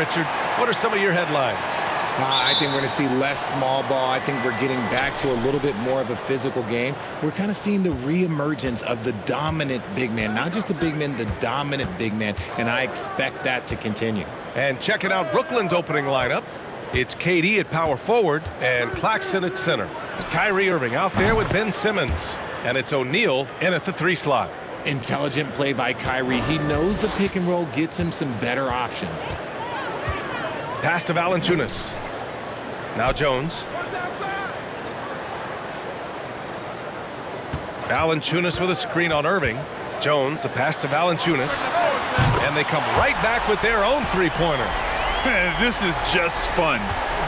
Richard. What are some of your headlines? I think we're going to see less small ball. I think we're getting back to a little bit more of a physical game. We're kind of seeing the reemergence of the dominant big man. Not just the big man, the dominant big man. And I expect that to continue. And checking out Brooklyn's opening lineup. It's KD at power forward and Claxton at center. Kyrie Irving out there with Ben Simmons. And it's O'Neal in at the 3 slot. Intelligent play by Kyrie. He knows the pick and roll gets him some better options. Pass to Valanciunas. Now Jones. Valanciunas with a screen on Irving. Jones, the pass to Valanciunas. And they come right back with their own three-pointer. Man, this is just fun.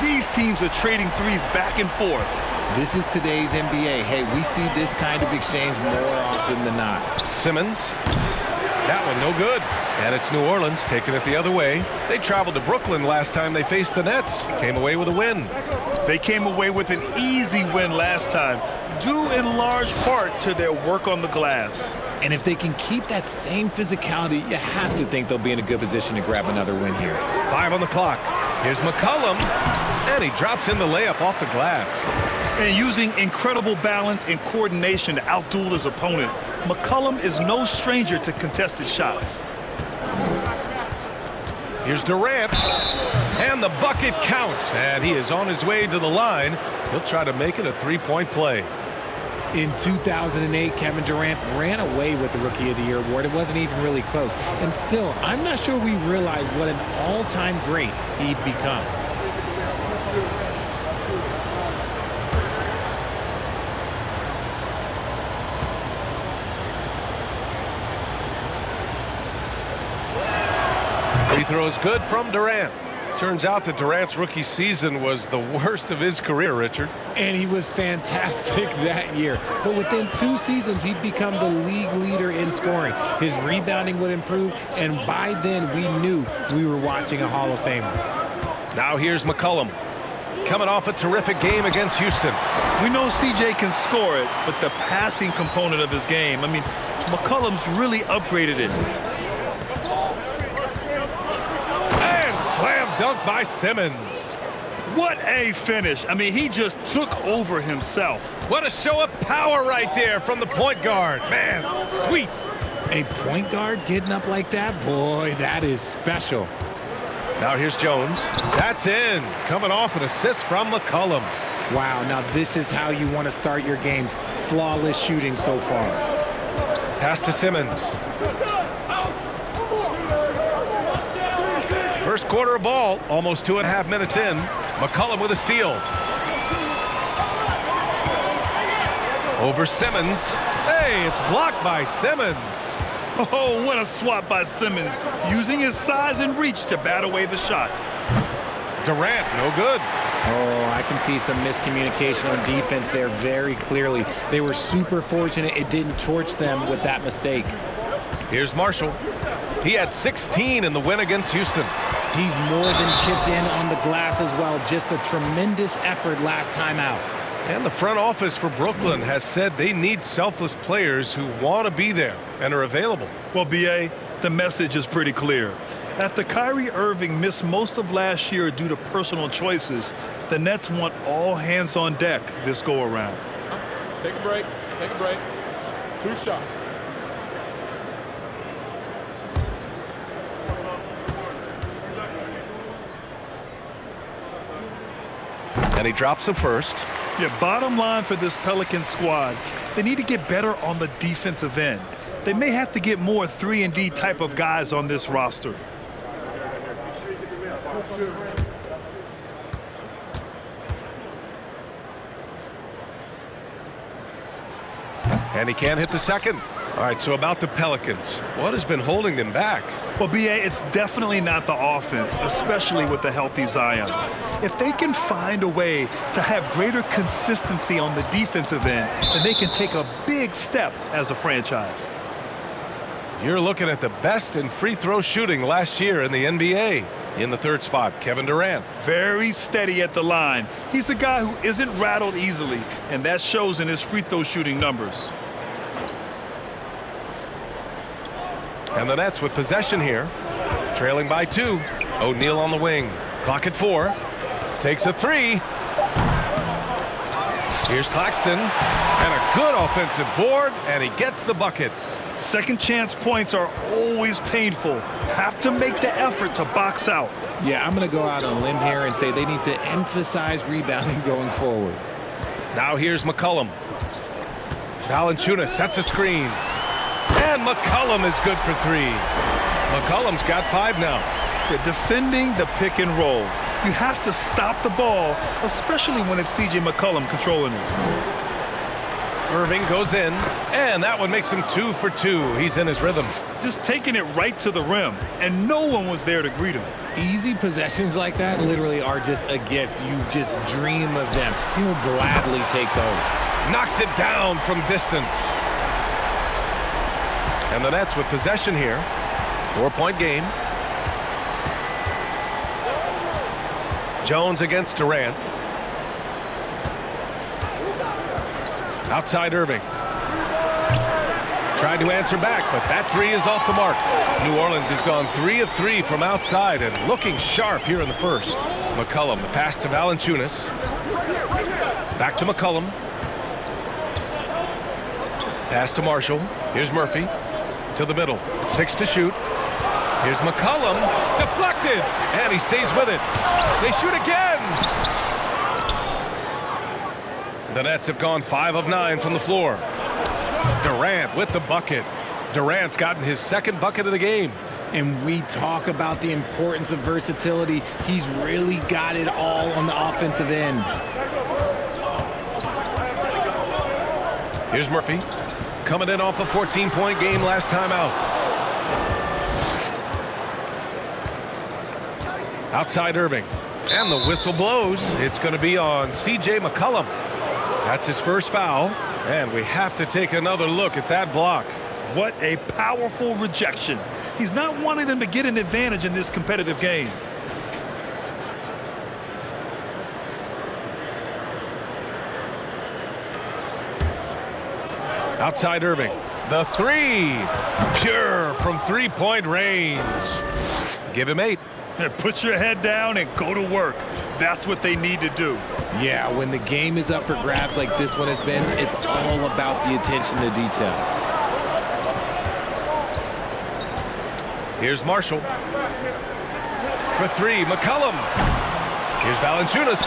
These teams are trading threes back and forth. This is today's NBA. Hey, we see this kind of exchange more often than not. Simmons. That one no good. And it's New Orleans taking it the other way. They traveled to Brooklyn last time they faced the Nets. Came away with a win. They came away with an easy win last time, due in large part to their work on the glass. And if they can keep that same physicality, you have to think they'll be in a good position to grab another win here. 5 on the clock. Here's McCollum. And he drops in the layup off the glass. And using incredible balance and coordination to outduel his opponent, McCollum is no stranger to contested shots. Here's Durant. And the bucket counts. And he is on his way to the line. He'll try to make it a three-point play. In 2008, Kevin Durant ran away with the Rookie of the Year award. It wasn't even really close. And still, I'm not sure we realize what an all-time great he'd become. Free throw is good from Durant. Turns out that Durant's rookie season was the worst of his career, Richard. And he was fantastic that year. But within 2 seasons, he'd become the league leader in scoring. His rebounding would improve, and by then we knew we were watching a Hall of Famer. Now here's McCollum. Coming off a terrific game against Houston. We know CJ can score it, but the passing component of his game, I mean, McCollum's really upgraded it. Slam dunk by Simmons. What a finish. I mean, he just took over himself. What a show of power right there from the point guard. Man, sweet. A point guard getting up like that? Boy, that is special. Now here's Jones. That's in. Coming off an assist from McCollum. Wow, now this is how you want to start your games. Flawless shooting so far. Pass to Simmons. First quarter of ball, almost 2.5 minutes in. McCollum with a steal. Over Simmons. Hey, it's blocked by Simmons. Oh, what a swat by Simmons, using his size and reach to bat away the shot. Durant, no good. Oh, I can see some miscommunication on defense there very clearly. They were super fortunate it didn't torch them with that mistake. Here's Marshall. He had 16 in the win against Houston. He's more than chipped in on the glass as well. Just a tremendous effort last time out. And the front office for Brooklyn has said they need selfless players who want to be there and are available. Well, B.A., the message is pretty clear. After Kyrie Irving missed most of last year due to personal choices, the Nets want all hands on deck this go-around. Take a break. Take a break. 2 shots. And he drops the first. Yeah, bottom line for this Pelicans squad, they need to get better on the defensive end. They may have to get more 3-and-D type of guys on this roster. And he can't hit the second. All right, so about the Pelicans. What has been holding them back? Well, B.A., it's definitely not the offense, especially with the healthy Zion. If they can find a way to have greater consistency on the defensive end, then they can take a big step as a franchise. You're looking at the best in free throw shooting last year in the NBA. In the 3rd spot, Kevin Durant. Very steady at the line. He's the guy who isn't rattled easily, and that shows in his free throw shooting numbers. And the Nets with possession here, trailing by 2. O'Neal on the wing. Clock at 4. Takes a 3. Here's Claxton. And a good offensive board, and he gets the bucket. Second chance points are always painful. Have to make the effort to box out. Yeah, I'm going to go out on a limb here and say they need to emphasize rebounding going forward. Now here's McCollum. Valanciunas sets a screen. And McCollum is good for 3. McCollum's got 5 now. They're defending the pick and roll. You have to stop the ball, especially when it's C.J. McCollum controlling it. Irving goes in, and that one makes him 2 for 2. He's in his rhythm. Just taking it right to the rim, and no one was there to greet him. Easy possessions like that literally are just a gift. You just dream of them. He'll gladly take those. Knocks it down from distance. And the Nets with possession here. 4-point game. Jones against Durant. Outside Irving. Tried to answer back, but that 3 is off the mark. New Orleans has gone 3 of 3 from outside and looking sharp here in the first. McCollum, the pass to Valanciunas. Back to McCollum. Pass to Marshall. Here's Murphy. To the middle. 6 to shoot. Here's McCollum. Deflected. And he stays with it. They shoot again. The Nets have gone 5 of 9 from the floor. Durant with the bucket. Durant's gotten his second bucket of the game. And we talk about the importance of versatility. He's really got it all on the offensive end. Here's Murphy. Coming in off a 14-point game last time out. Outside Irving. And the whistle blows. It's going to be on C.J. McCollum. That's his first foul. And we have to take another look at that block. What a powerful rejection. He's not wanting them to get an advantage in this competitive game. Outside Irving. The 3. Pure from 3-point range. Give him 8. And put your head down and go to work. That's what they need to do. Yeah, when the game is up for grabs like this one has been, it's all about the attention to detail. Here's Marshall. For 3, McCollum. Here's Valanciunas.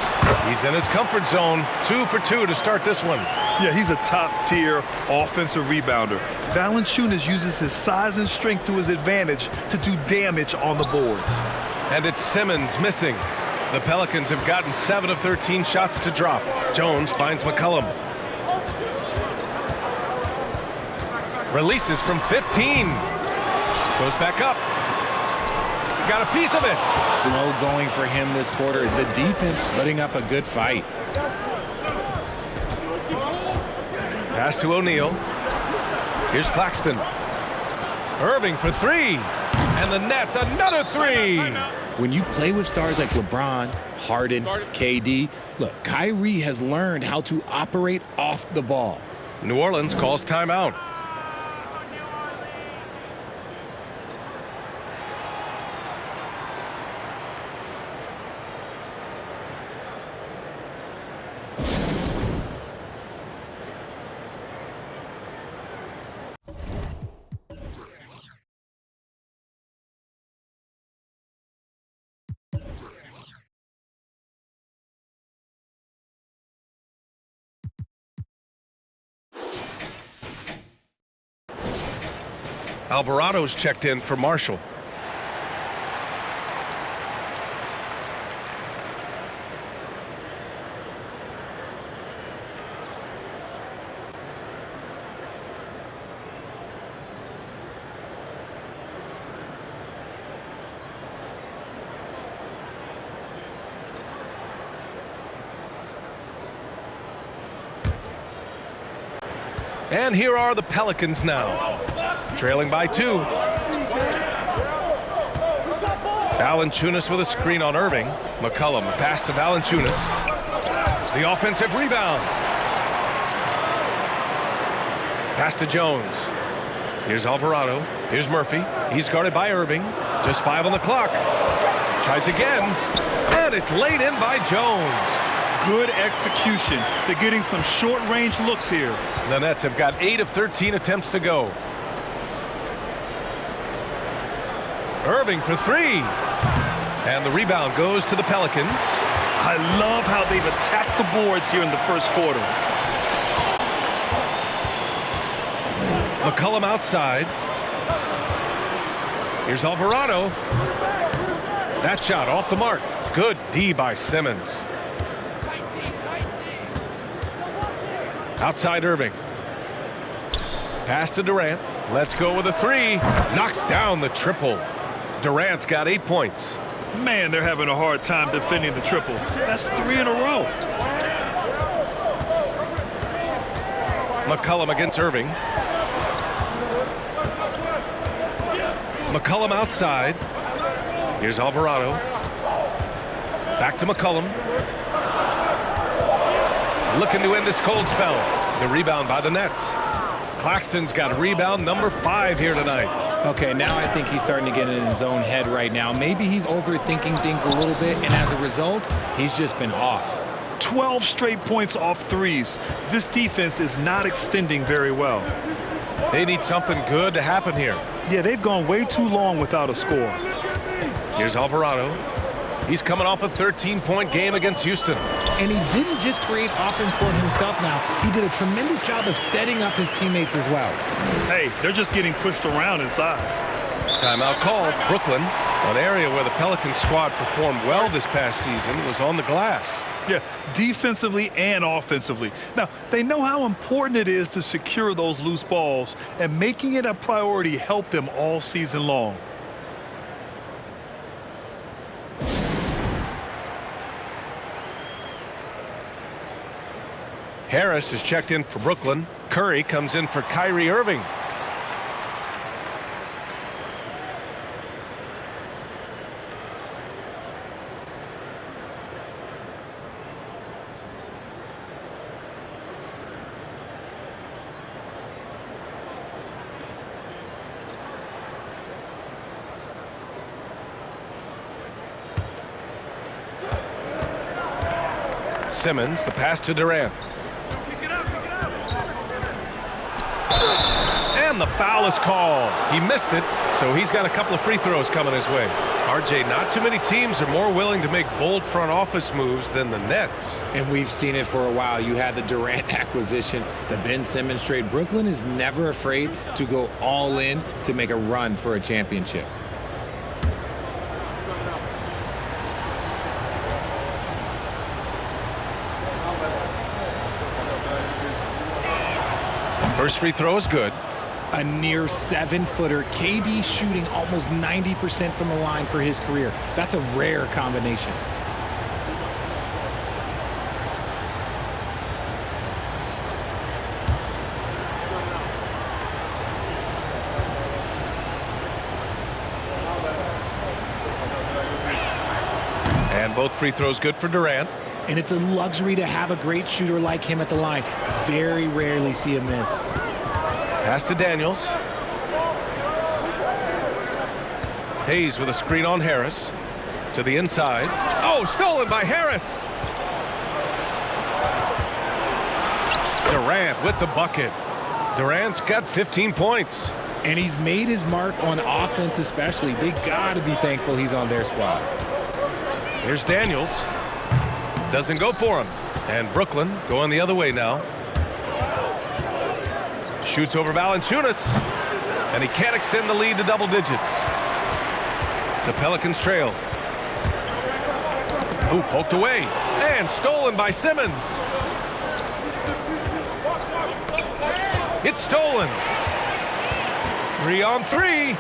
He's in his comfort zone. 2 for 2 to start this one. Yeah, he's a top-tier offensive rebounder. Valanciunas uses his size and strength to his advantage to do damage on the boards. And it's Simmons missing. The Pelicans have gotten 7 of 13 shots to drop. Jones finds McCollum. Releases from 15. Goes back up. Got a piece of it. Slow going for him this quarter. The defense putting up a good fight. Pass to O'Neal. Here's Claxton. Irving for 3. And the Nets another 3. When you play with stars like LeBron, Harden, KD, look, Kyrie has learned how to operate off the ball. New Orleans calls timeout. Alvarado's checked in for Marshall. And here are the Pelicans now, trailing by 2. Valanciunas with a screen on Irving. McCollum, a pass to Valanciunas. The offensive rebound. Pass to Jones. Here's Alvarado. Here's Murphy. He's guarded by Irving. Just 5 on the clock. Tries again, and it's laid in by Jones. Good execution. They're getting some short-range looks here. The Nets have got 8 of 13 attempts to go. Irving for 3. And the rebound goes to the Pelicans. I love how they've attacked the boards here in the first quarter. McCollum outside. Here's Alvarado. That shot off the mark. Good D by Simmons. Outside Irving. Pass to Durant. Let's go with a 3. Knocks down the triple. Durant's got 8 points. Man, they're having a hard time defending the triple. That's 3 in a row. McCollum against Irving. McCollum outside. Here's Alvarado. Back to McCollum. Looking to end this cold spell. The rebound by the Nets. Claxton's got rebound number 5 here tonight. Okay, now I think he's starting to get in his own head right now. Maybe he's overthinking things a little bit, and as a result, he's just been off. 12 straight points off threes. This defense is not extending very well. They need something good to happen here. Yeah, they've gone way too long without a score. Here's Alvarado. He's coming off a 13-point game against Houston. And he didn't just create offense for himself now. He did a tremendous job of setting up his teammates as well. Hey, they're just getting pushed around inside. Timeout called. Brooklyn, an area where the Pelicans squad performed well this past season, was on the glass. Yeah, defensively and offensively. Now, they know how important it is to secure those loose balls, and making it a priority helped them all season long. Harris is checked in for Brooklyn. Curry comes in for Kyrie Irving. Simmons, the pass to Durant. And the foul is called. He missed it, so he's got a couple of free throws coming his way. RJ, not too many teams are more willing to make bold front office moves than the Nets. And we've seen it for a while. You had the Durant acquisition, the Ben Simmons trade. Brooklyn is never afraid to go all in to make a run for a championship. First free throw is good. A near 7-footer. KD shooting almost 90% from the line for his career. That's a rare combination. And both free throws good for Durant. And it's a luxury to have a great shooter like him at the line. Very rarely see him miss. Pass to Daniels. Hayes with a screen on Harris. To the inside. Oh, stolen by Harris. Durant with the bucket. Durant's got 15 points. And he's made his mark on offense especially. They got to be thankful he's on their squad. Here's Daniels. Doesn't go for him. And Brooklyn going the other way now. Shoots over Valanciunas. And he can't extend the lead to double digits. The Pelicans trail. Ooh, poked away. And stolen by Simmons. It's stolen. 3-on-3.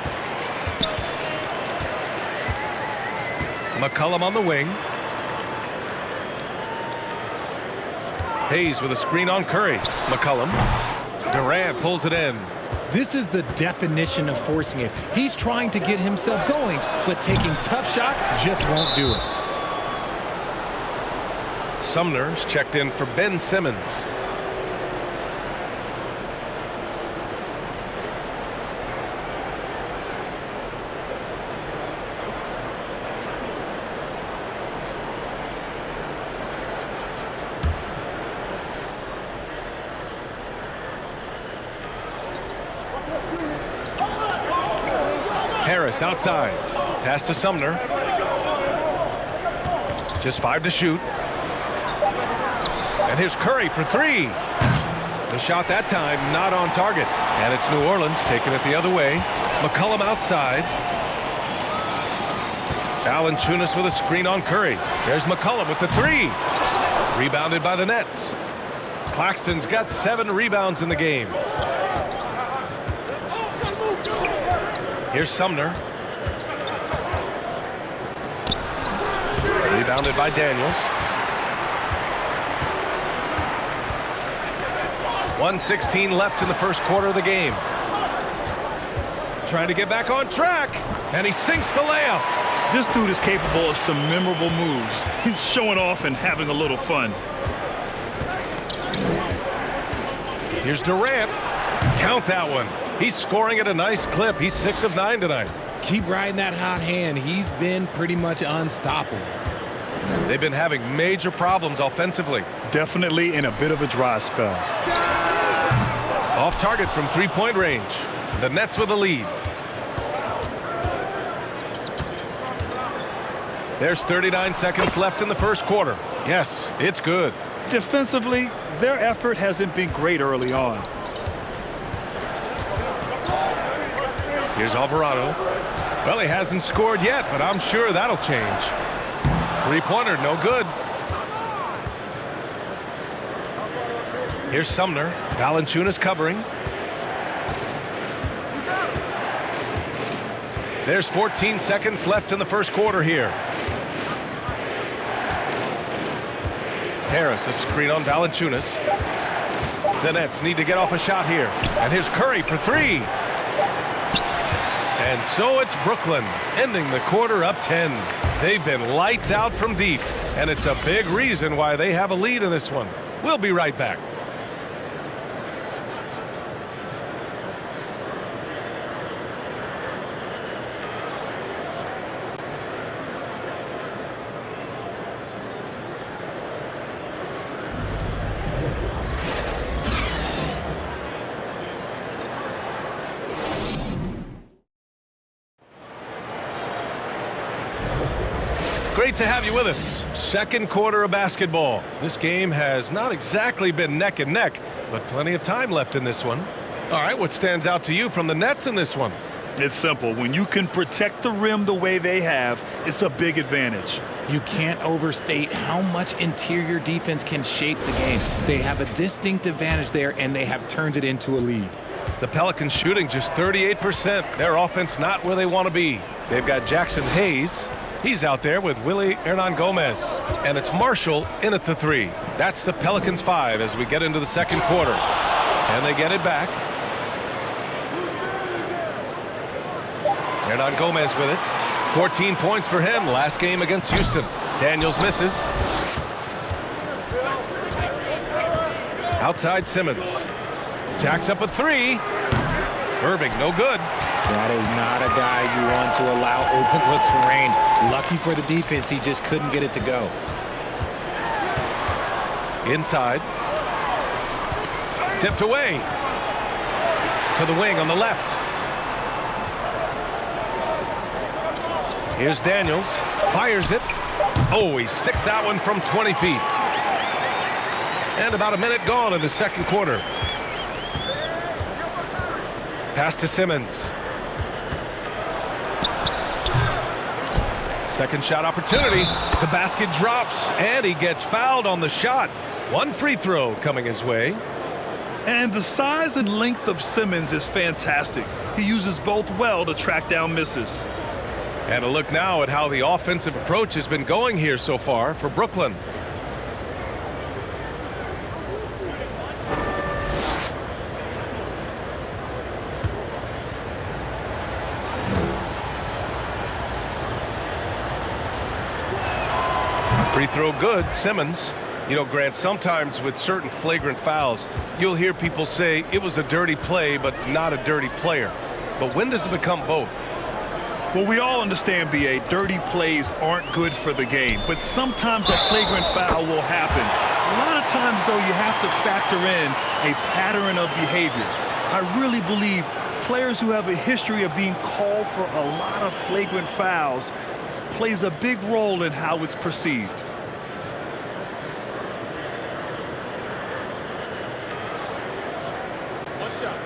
McCollum on the wing. Hayes with a screen on Curry. McCollum. Durant pulls it in. This is the definition of forcing it. He's trying to get himself going, but taking tough shots just won't do it. Sumner's checked in for Ben Simmons. Harris outside. Pass to Sumner. Just 5 to shoot. And here's Curry for 3. The shot that time not on target. And it's New Orleans taking it the other way. McCollum outside. Valanciunas with a screen on Curry. There's McCollum with the 3. Rebounded by the Nets. Claxton's got 7 rebounds in the game. Here's Sumner. Rebounded by Daniels. 1:16 left in the first quarter of the game. Trying to get back on track, and he sinks the layup. This dude is capable of some memorable moves. He's showing off and having a little fun. Here's Durant. Count that one. He's scoring at a nice clip. He's 6 of 9 tonight. Keep riding that hot hand. He's been pretty much unstoppable. They've been having major problems offensively. Definitely in a bit of a dry spell. Off target from 3-point range. The Nets with a lead. There's 39 seconds left in the first quarter. Yes, it's good. Defensively, their effort hasn't been great early on. Here's Alvarado. Well, he hasn't scored yet, but I'm sure that'll change. 3-pointer, no good. Here's Sumner. Valanciunas covering. There's 14 seconds left in the first quarter here. Harris, a screen on Valanciunas. The Nets need to get off a shot here. And here's Curry for 3. And so it's Brooklyn, ending the quarter up 10. They've been lights out from deep, and it's a big reason why they have a lead in this one. We'll be right back. Great to have you with us. Second quarter of basketball. This game has not exactly been neck and neck, but plenty of time left in this one. All right, what stands out to you from the Nets in this one? It's simple. When you can protect the rim the way they have, it's a big advantage. You can't overstate how much interior defense can shape the game. They have a distinct advantage there, and they have turned it into a lead. The Pelicans shooting just 38%. Their offense not where they want to be. They've got Jackson Hayes. He's out there with Willie Hernan-Gomez. And it's Marshall in at the 3. That's the Pelicans 5 as we get into the second quarter. And they get it back. Hernan-Gomez with it. 14 points for him last game against Houston. Daniels misses. Outside Simmons. Jacks up a 3. Irving, no good. That is not a guy you want to allow open looks from range. Lucky for the defense, he just couldn't get it to go. Inside. Tipped away. To the wing on the left. Here's Daniels. Fires it. Oh, he sticks that one from 20 feet. And about a minute gone in the second quarter. Pass to Simmons. Second shot opportunity. The basket drops, and he gets fouled on the shot. One free throw coming his way. And the size and length of Simmons is fantastic. He uses both well to track down misses. And a look now at how the offensive approach has been going here so far for Brooklyn. Free throw good, Simmons. You know, Grant, sometimes with certain flagrant fouls, you'll hear people say it was a dirty play, but not a dirty player. But when does it become both? Well, we all understand, B.A., dirty plays aren't good for the game, but sometimes a flagrant foul will happen. A lot of times, though, you have to factor in a pattern of behavior. I really believe Players who have a history of being called for a lot of flagrant fouls plays a big role in how it's perceived. One shot.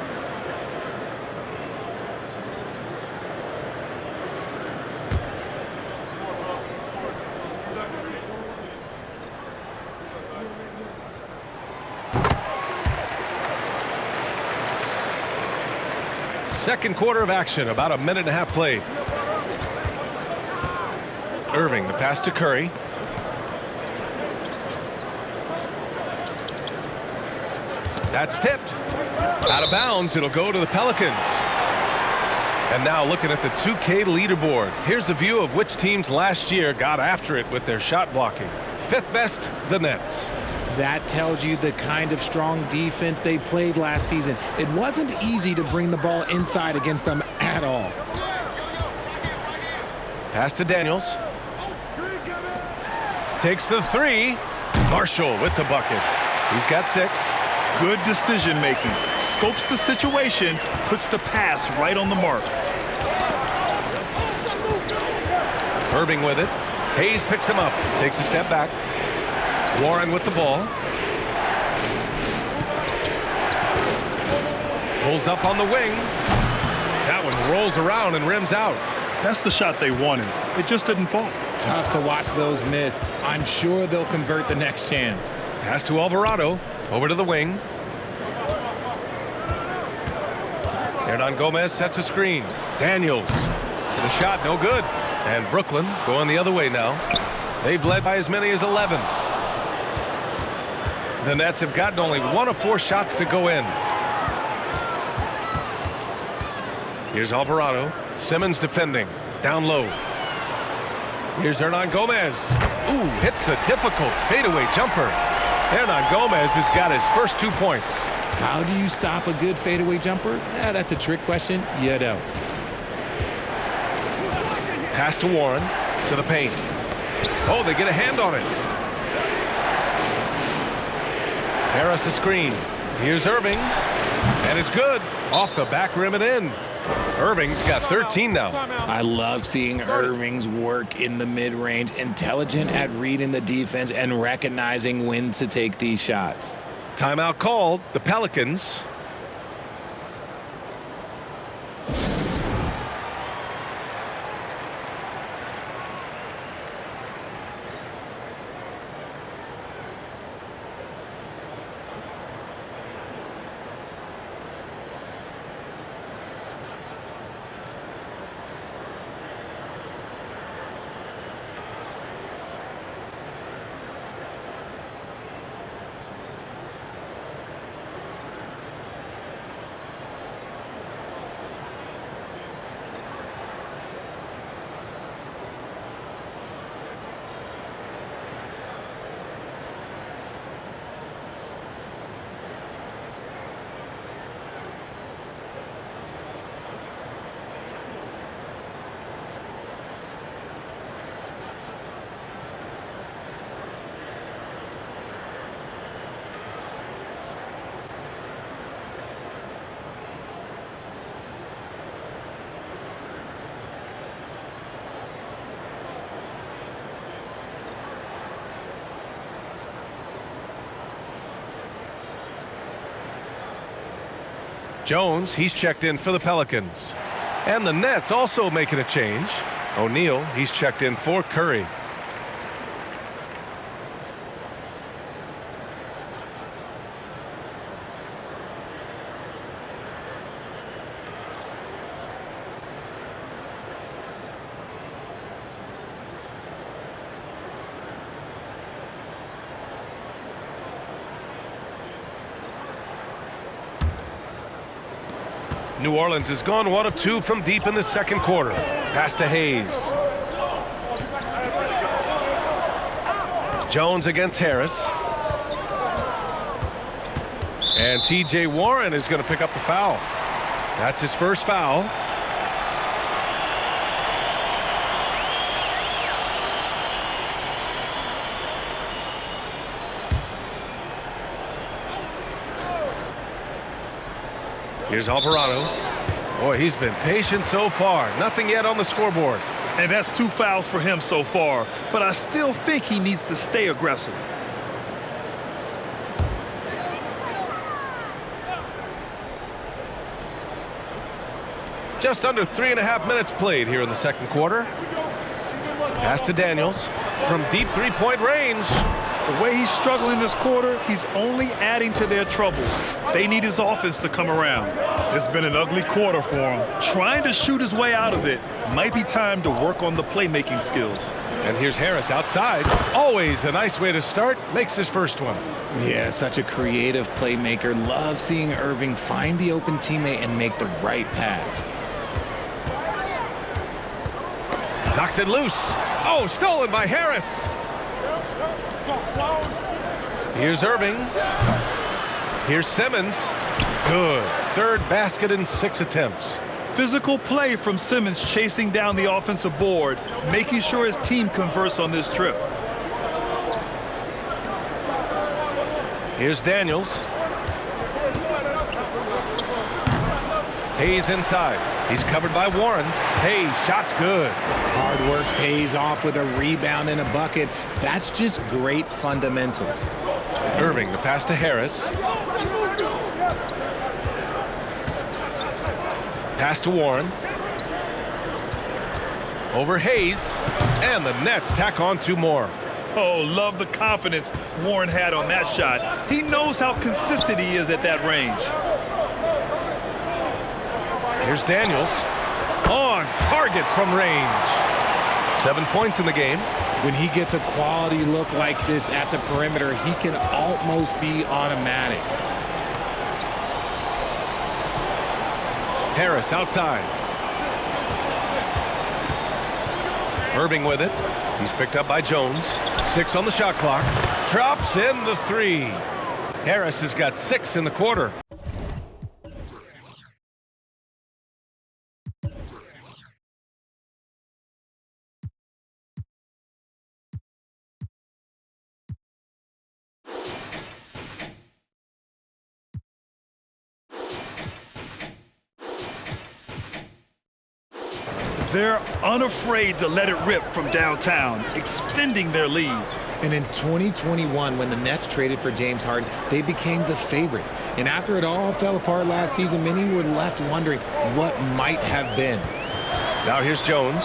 Second quarter of action, about a minute and a half played. Irving, the pass to Curry. That's tipped. Out of bounds, it'll go to the Pelicans. And now looking at the 2K leaderboard. Here's a view of which teams last year got after it with their shot blocking. Fifth best, the Nets. That tells you the kind of strong defense they played last season. It wasn't easy to bring the ball inside against them at all. Pass to Daniels. Takes the three. Marshall with the bucket. He's got 6. Good decision making. Scopes the situation, puts the pass right on the mark. Irving with it. Hayes picks him up. Takes a step back. Warren with the ball. Pulls up on the wing. That one rolls around and rims out. That's the shot they wanted. It just didn't fall. Tough to watch those miss. I'm sure they'll convert the next chance. Pass to Alvarado. Over to the wing. Hernan Gomez sets a screen. Daniels. The shot no good. And Brooklyn going the other way now. They've led by as many as 11. The Nets have gotten only 1 of 4 shots to go in. Here's Alvarado. Simmons defending. Down low. Here's Hernan Gomez. Ooh, hits the difficult fadeaway jumper. Hernan Gomez has got his first 2 points. How do you stop a good fadeaway jumper? That's a trick question. You don't. Pass to Warren. To the paint. Oh, they get a hand on it. Harris a screen. Here's Irving. And it's good. Off the back rim and in. Irving's got 13 now. I love seeing Irving's work in the mid-range. Intelligent at reading the defense and recognizing when to take these shots. Timeout called. The Pelicans. Jones, he's checked in for the Pelicans. And the Nets also making a change. O'Neal, he's checked in for Curry. New Orleans has gone 1 of 2 from deep in the second quarter. Pass to Hayes. Jones against Harris. And T.J. Warren is going to pick up the foul. That's his first foul. Here's Alvarado. Boy, he's been patient so far. Nothing yet on the scoreboard. And that's 2 fouls for him so far. But I still think he needs to stay aggressive. Just under 3.5 minutes played here in the second quarter. Pass to Daniels from deep three-point range. The way he's struggling this quarter, he's only adding to their troubles. They need his offense to come around. It's been an ugly quarter for him. Trying to shoot his way out of it. Might be time to work on the playmaking skills. And here's Harris outside. Always a nice way to start. Makes his first one. Yeah, such a creative playmaker. Love seeing Irving find the open teammate and make the right pass. Knocks it loose. Oh, stolen by Harris. Here's Irving. Here's Simmons. Good. Third basket in 6 attempts. Physical play from Simmons chasing down the offensive board, making sure his team converts on this trip. Here's Daniels. Hayes inside. He's covered by Warren. Hayes, shot's good. Hard work pays off with a rebound and a bucket. That's just great fundamentals. Irving, the pass to Harris. Pass to Warren. Over Hayes. And the Nets tack on 2 more. Oh, love the confidence Warren had on that shot. He knows how consistent he is at that range. Here's Daniels. On target from range. 7 points in the game. When he gets a quality look like this at the perimeter, he can almost be automatic. Harris outside. Irving with it. He's picked up by Jones. 6 on the shot clock. Drops in the 3. Harris has got 6 in the quarter. They're unafraid to let it rip from downtown, extending their lead. And in 2021, when the Nets traded for James Harden, they became the favorites. And after it all fell apart last season, many were left wondering what might have been. Now here's Jones.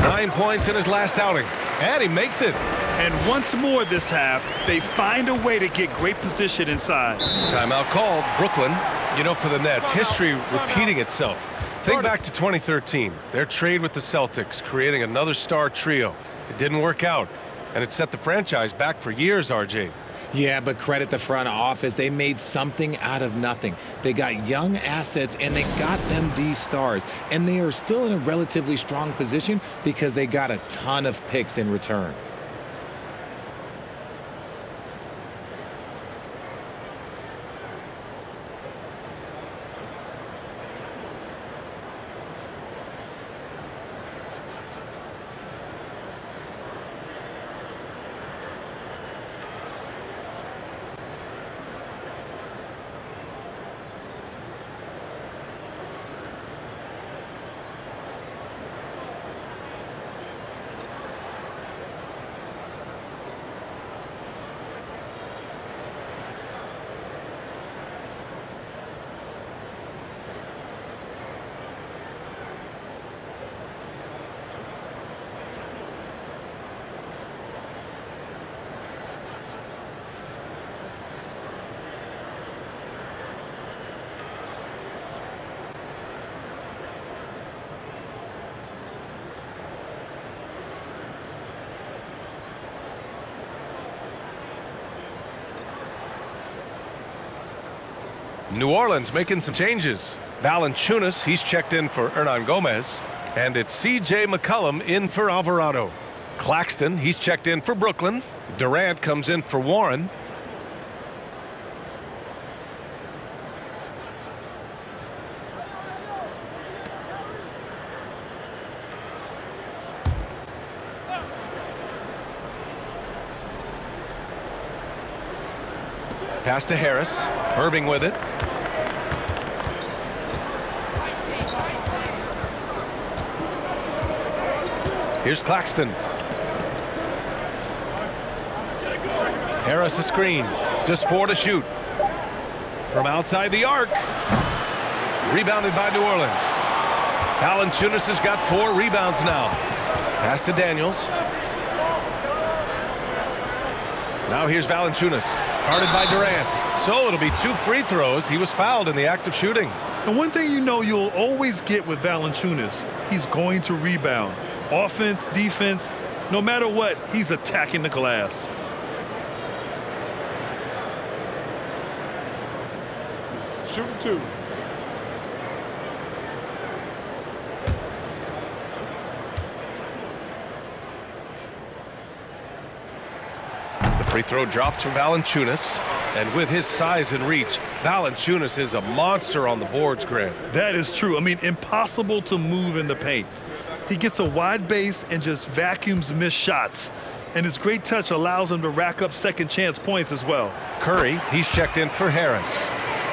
9 points in his last outing. And he makes it. And once more this half, they find a way to get great position inside. Timeout called. Brooklyn. You know, for the Nets, history repeating itself. Think back to 2013, their trade with the Celtics, creating another star trio. It didn't work out, and it set the franchise back for years, RJ. Yeah, but credit the front office. They made something out of nothing. They got young assets, and they got them these stars. And they are still in a relatively strong position because they got a ton of picks in return. New Orleans making some changes. Valanciunas, he's checked in for Hernan Gomez. And it's C.J. McCollum in for Alvarado. Claxton, he's checked in for Brooklyn. Durant comes in for Warren. Pass to Harris. Irving with it. Here's Claxton. Harris a screen. Just 4 to shoot. From outside the arc. Rebounded by New Orleans. Valanciunas has got 4 rebounds now. Pass to Daniels. Now here's Valanciunas. Guarded by Durant. So it'll be 2 free throws. He was fouled in the act of shooting. And one thing you know you'll always get with Valanciunas, he's going to rebound. Offense, defense, no matter what, he's attacking the glass. Shooting 2. The free throw drops from Valanciunas. And with his size and reach, Valanciunas is a monster on the boards, Grant. That is true. I mean, impossible to move in the paint. He gets a wide base and just vacuums missed shots. And his great touch allows him to rack up second chance points as well. Curry, he's checked in for Harris.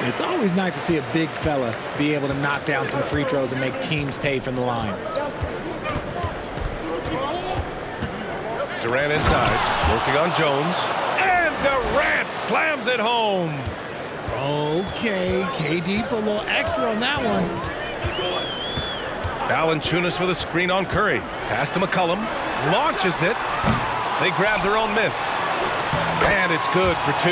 It's always nice to see a big fella be able to knock down some free throws and make teams pay from the line. Durant inside, working on Jones. And Durant slams it home. Okay, KD put a little extra on that one. Valanciunas with a screen on Curry. Pass to McCollum. Launches it. They grab their own miss. And it's good for 2.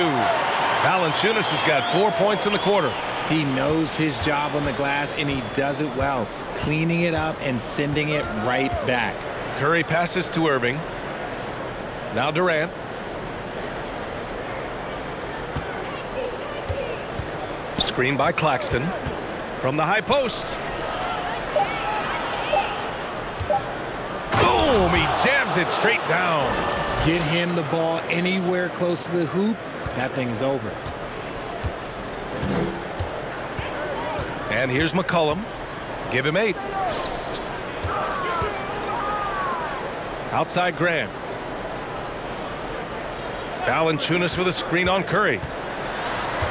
Valanciunas has got 4 points in the quarter. He knows his job on the glass, and he does it well, cleaning it up and sending it right back. Curry passes to Irving. Now Durant. Screen by Claxton. From the high post. Boom! He jams it straight down. Get him the ball anywhere close to the hoop, that thing is over. And here's McCollum. Give him 8. Outside Graham. Valanciunas with a screen on Curry.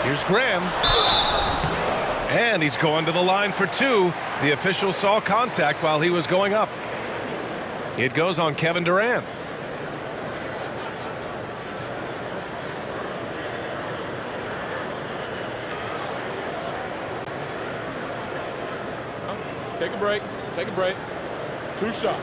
Here's Graham. And he's going to the line for 2. The official saw contact while he was going up. It goes on Kevin Durant. Take a break. Take a break. 2 shots.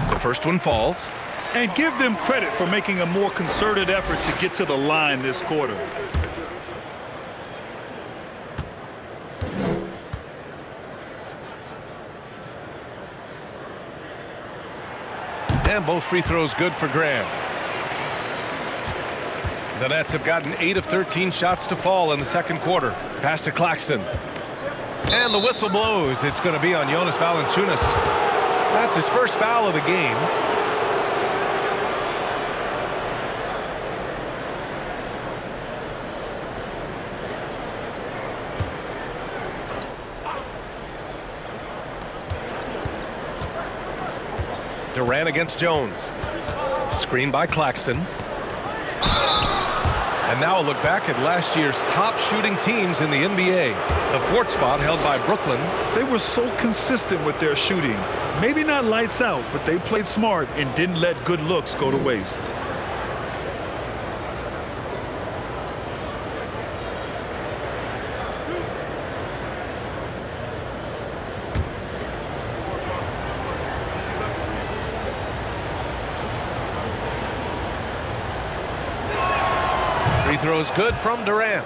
The first one falls. And give them credit for making a more concerted effort to get to the line this quarter. And both free throws good for Graham. The Nets have gotten 8 of 13 shots to fall in the second quarter. Pass to Claxton. And the whistle blows. It's going to be on Jonas Valanciunas. That's his first foul of the game. Durant against Jones. Screen by Claxton. And now a look back at last year's top shooting teams in the NBA. The 4th spot held by Brooklyn. They were so consistent with their shooting. Maybe not lights out, but they played smart and didn't let good looks go to waste. Free throw is good from Durant.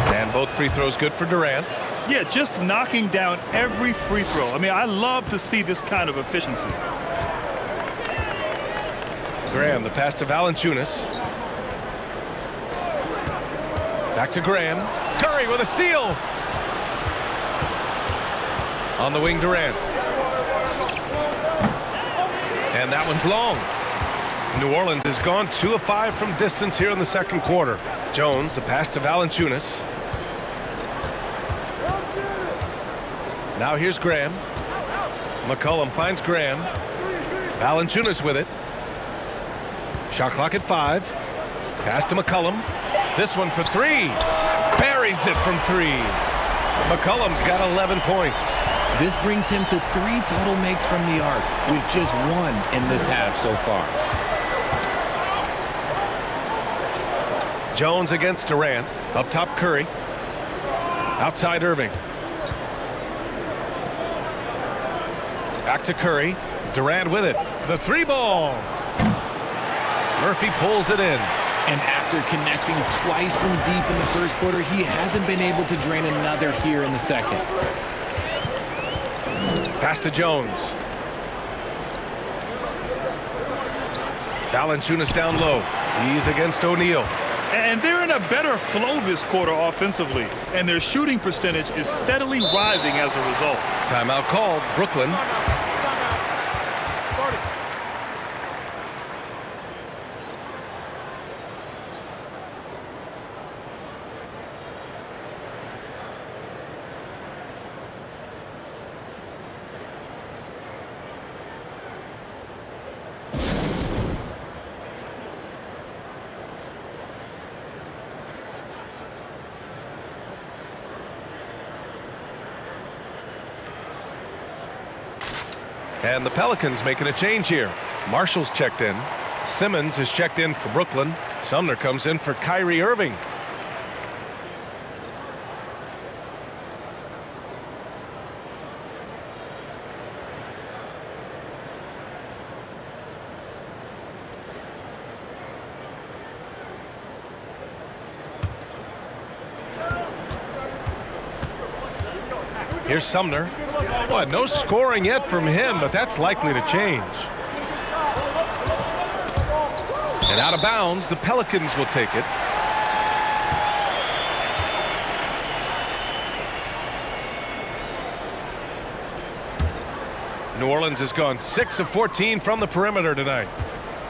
And both free throws good for Durant. Yeah, just knocking down every free throw. I mean, I love to see this kind of efficiency. Graham, the pass to Valanciunas. Back to Graham. Curry with a steal. On the wing, Durant. And that one's long. New Orleans has gone 2 of 5 from distance here in the second quarter. Jones, the pass to Valanciunas. Now here's Graham. McCollum finds Graham. Valanciunas with it. Shot clock at 5. Pass to McCollum. This one for 3. Buries it from 3. McCollum's got 11 points. This brings him to 3 total makes from the arc, with just 1 in this half so far. Jones against Durant. Up top, Curry. Outside, Irving. Back to Curry. Durant with it. The 3-ball. Murphy pulls it in. And after connecting twice from deep in the first quarter, he hasn't been able to drain another here in the second. Pass to Jones. Valanciunas down low. He's against O'Neal. And they're in a better flow this quarter offensively, and their shooting percentage is steadily rising as a result. Timeout called. Brooklyn. And the Pelicans making a change here. Marshall's checked in. Simmons is checked in for Brooklyn. Sumner comes in for Kyrie Irving. Here's Sumner. Boy, no scoring yet from him, but that's likely to change. And out of bounds, the Pelicans will take it. New Orleans has gone 6 of 14 from the perimeter tonight.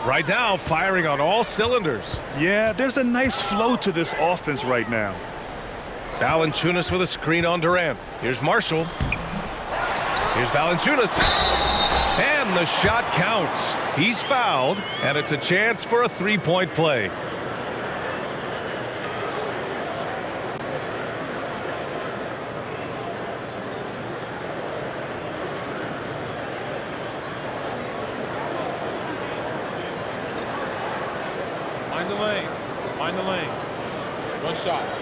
Right now, firing on all cylinders. Yeah, there's a nice flow to this offense right now. Valanciunas with a screen on Durant. Here's Marshall. Here's Valanciunas. And the shot counts. He's fouled, and it's a chance for a 3-point play. Mind the lanes. Mind the lanes. One shot.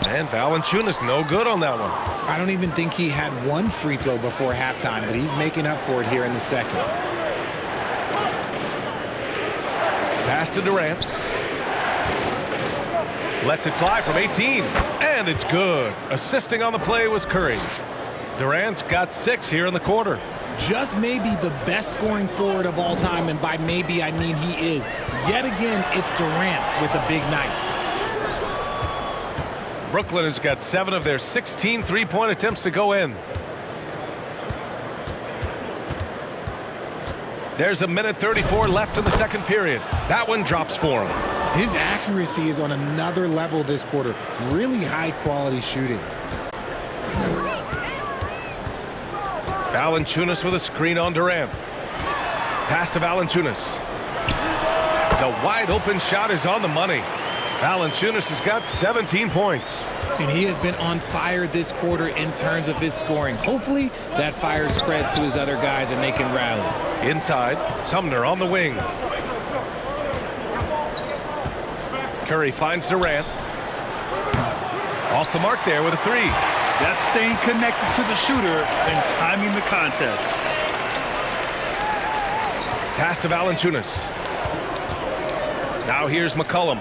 And Valanciunas no good on that one. I don't even think he had one free throw before halftime, but he's making up for it here in the second. Pass to Durant. Lets it fly from 18. And it's good. Assisting on the play was Curry. Durant's got 6 here in the quarter. Just maybe the best scoring forward of all time, and by maybe I mean he is. Yet again, it's Durant with a big night. Brooklyn has got 7 of their 16 3-point attempts to go in. There's 1:34 left in the second period. That one drops for him. His accuracy is on another level this quarter. Really high quality shooting. Valanciunas with a screen on Durant. Pass to Valanciunas. The wide open shot is on the money. Valanciunas has got 17 points. And he has been on fire this quarter in terms of his scoring. Hopefully that fire spreads to his other guys and they can rally. Inside, Sumner on the wing. Curry finds Durant. Off the mark there with a 3. That's staying connected to the shooter and timing the contest. Pass to Valanciunas. Now here's McCollum.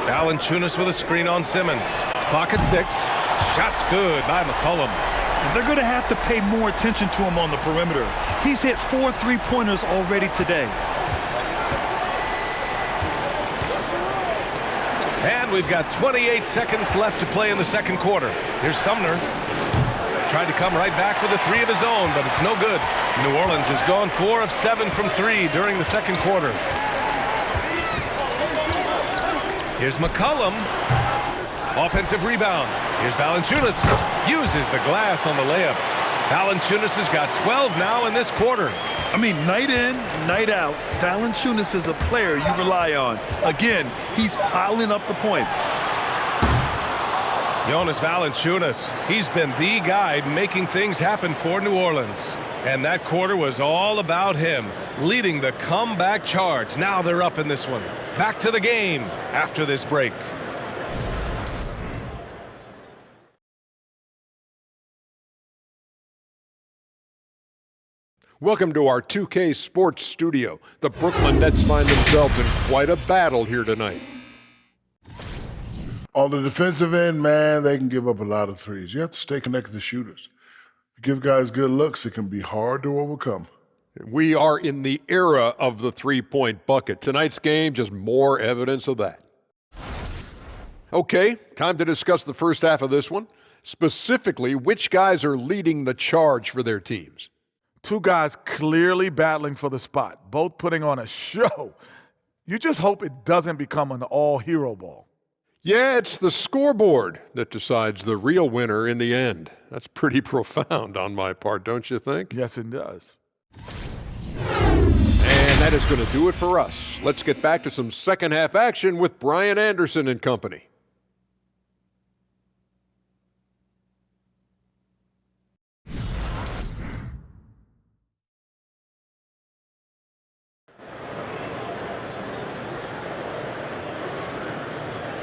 Valanciunas with a screen on Simmons. Clock at 6. Shot's good by McCollum. And they're going to have to pay more attention to him on the perimeter. He's hit 4 3-pointers already today. And we've got 28 seconds left to play in the second quarter. Here's Sumner. Tried to come right back with a three of his own, but it's no good. New Orleans has gone 4 of 7 from 3 during the second quarter. Here's McCollum. Offensive rebound. Here's Valanciunas. Uses the glass on the layup. Valanciunas has got 12 now in this quarter. I mean, night in, night out, Valanciunas is a player you rely on. Again, he's piling up the points. Jonas Valanciunas, he's been the guy making things happen for New Orleans. And that quarter was all about him, leading the comeback charge. Now they're up in this one. Back to the game after this break. Welcome to our 2K Sports Studio. The Brooklyn Nets find themselves in quite a battle here tonight. On the defensive end, man, they can give up a lot of threes. You have to stay connected to shooters. Give guys good looks, it can be hard to overcome. We are in the era of the three-point bucket. Tonight's game, just more evidence of that. Okay, time to discuss the first half of this one. Specifically, which guys are leading the charge for their teams? Two guys clearly battling for the spot, both putting on a show. You just hope it doesn't become an all-hero ball. Yeah, it's the scoreboard that decides the real winner in the end. That's pretty profound on my part, don't you think? Yes, it does. And that is going to do it for us. Let's get back to some second half action with Brian Anderson and company.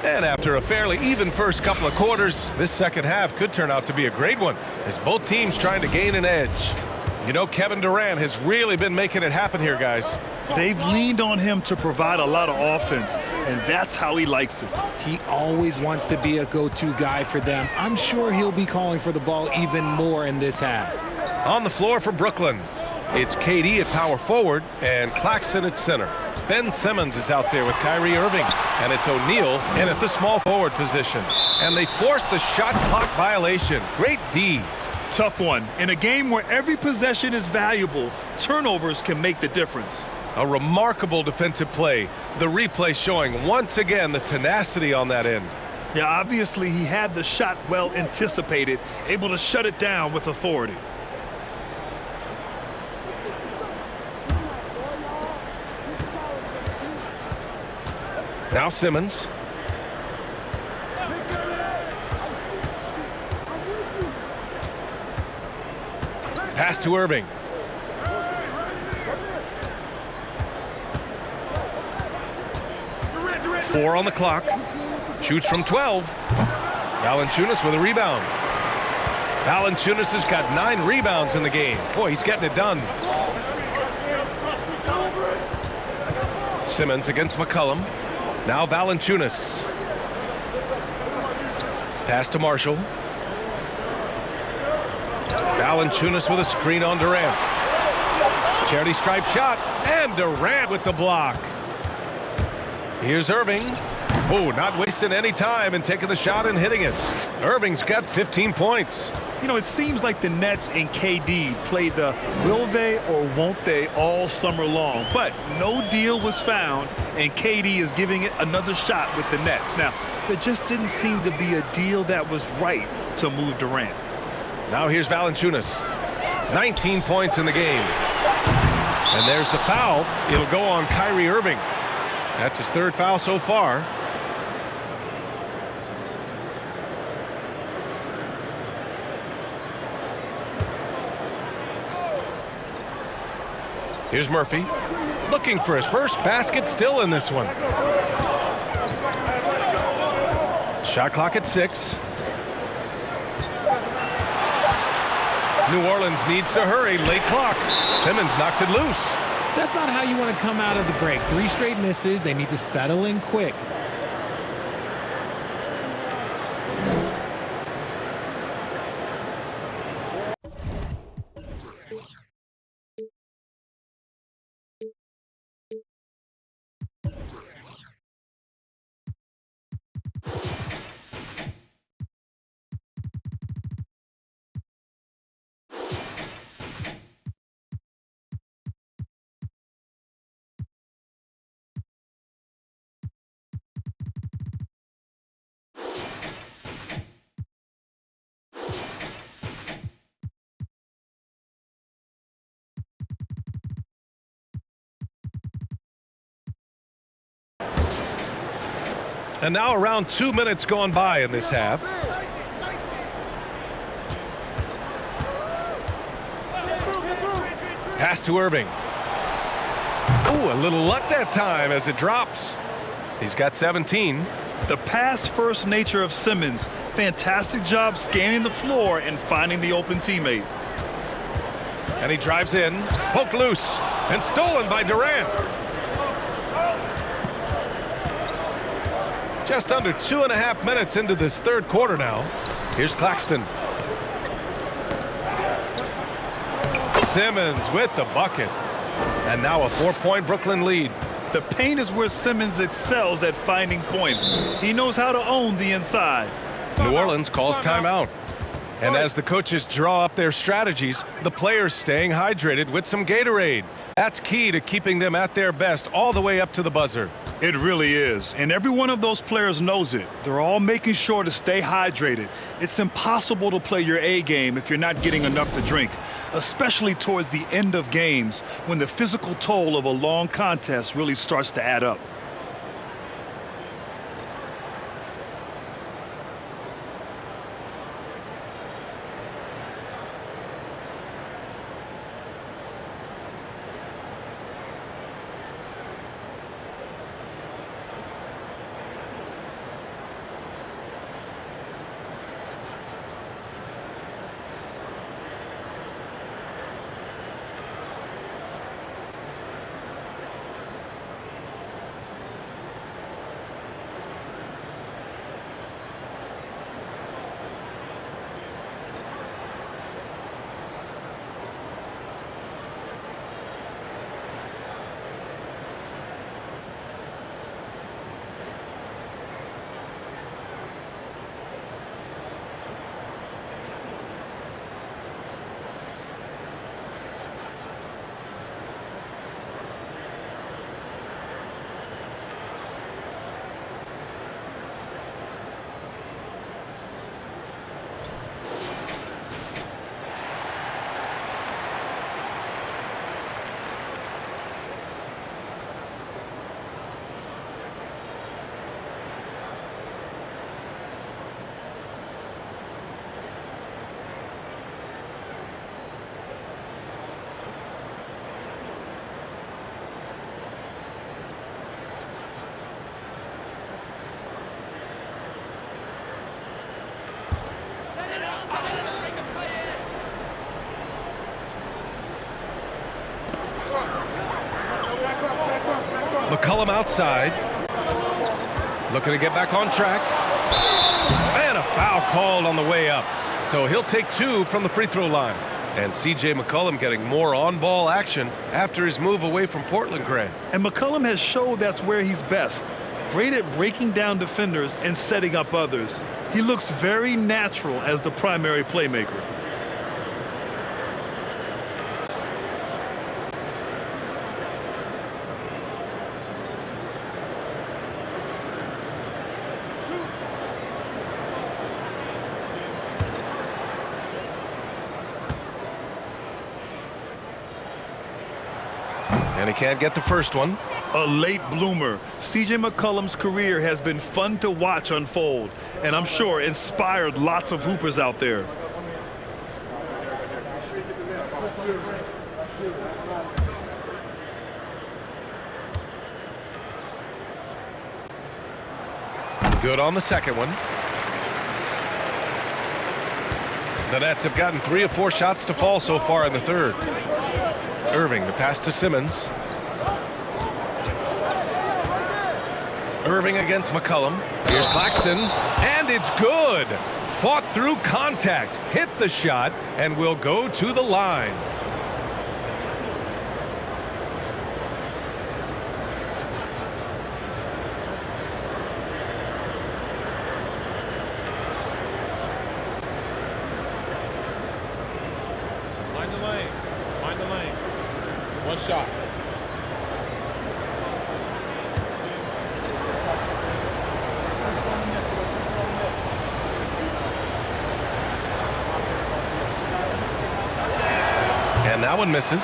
And after a fairly even first couple of quarters, this second half could turn out to be a great one as both teams trying to gain an edge. You know, Kevin Durant has really been making it happen here, guys. They've leaned on him to provide a lot of offense, and that's how he likes it. He always wants to be a go-to guy for them. I'm sure he'll be calling for the ball even more in this half. On the floor for Brooklyn, it's KD at power forward and Claxton at center. Ben Simmons is out there with Kyrie Irving, and it's O'Neal in at the small forward position. And they forced the shot clock violation. Great D. Tough one. In a game where every possession is valuable, turnovers can make the difference. A remarkable defensive play. The replay showing once again the tenacity on that end. Yeah, obviously he had the shot well anticipated, able to shut it down with authority. Now Simmons. Pass to Irving. Four on the clock. Shoots from 12. Valanciunas with a rebound. Valanciunas has got 9 rebounds in the game. Boy, he's getting it done. Simmons against McCollum. Now Valanciunas. Pass to Marshall. Valanciunas with a screen on Durant. Charity stripe shot, and Durant with the block. Here's Irving. Oh, not wasting any time and taking the shot and hitting it. Irving's got 15 points. You know, it seems like the Nets and KD played the will they or won't they all summer long, but no deal was found, and KD is giving it another shot with the Nets. Now, there just didn't seem to be a deal that was right to move Durant. Now here's Valanciunas. 19 points in the game. And there's the foul. It'll go on Kyrie Irving. That's his 3rd foul so far. Here's Murphy. Looking for his first basket, still in this one. Shot clock at 6. New Orleans needs to hurry. Late clock. Simmons knocks it loose. That's not how you want to come out of the break. 3 straight misses. They need to settle in quick. And now around 2 minutes gone by in this half. Pass to Irving. Ooh, a little luck that time as it drops. He's got 17. The pass-first nature of Simmons. Fantastic job scanning the floor and finding the open teammate. And he drives in, poked loose, and stolen by Durant. Just under 2.5 minutes into this third quarter now. Here's Claxton. Simmons with the bucket. And now a 4-point Brooklyn lead. The paint is where Simmons excels at finding points. He knows how to own the inside. New Orleans calls timeout. And as the coaches draw up their strategies, the players staying hydrated with some Gatorade. That's key to keeping them at their best all the way up to the buzzer. It really is. And every one of those players knows it. They're all making sure to stay hydrated. It's impossible to play your A game if you're not getting enough to drink, especially towards the end of games when the physical toll of a long contest really starts to add up. McCollum outside. Looking to get back on track. And a foul called on the way up. So he'll take 2 from the free throw line. And C.J. McCollum getting more on-ball action after his move away from Portland, Grant. And McCollum has showed that's where he's best. Great at breaking down defenders and setting up others. He looks very natural as the primary playmaker. And he can't get the first one. A late bloomer. C.J. McCollum's career has been fun to watch unfold, and I'm sure inspired lots of hoopers out there. Good on the second one. The Nets have gotten 3 of 4 shots to fall so far in the third. Irving, the pass to Simmons. Irving against McCollum. Here's Claxton, and it's good. Fought through contact, hit the shot, and will go to the line. Mind the lanes. Mind the lanes. One shot. And that one misses.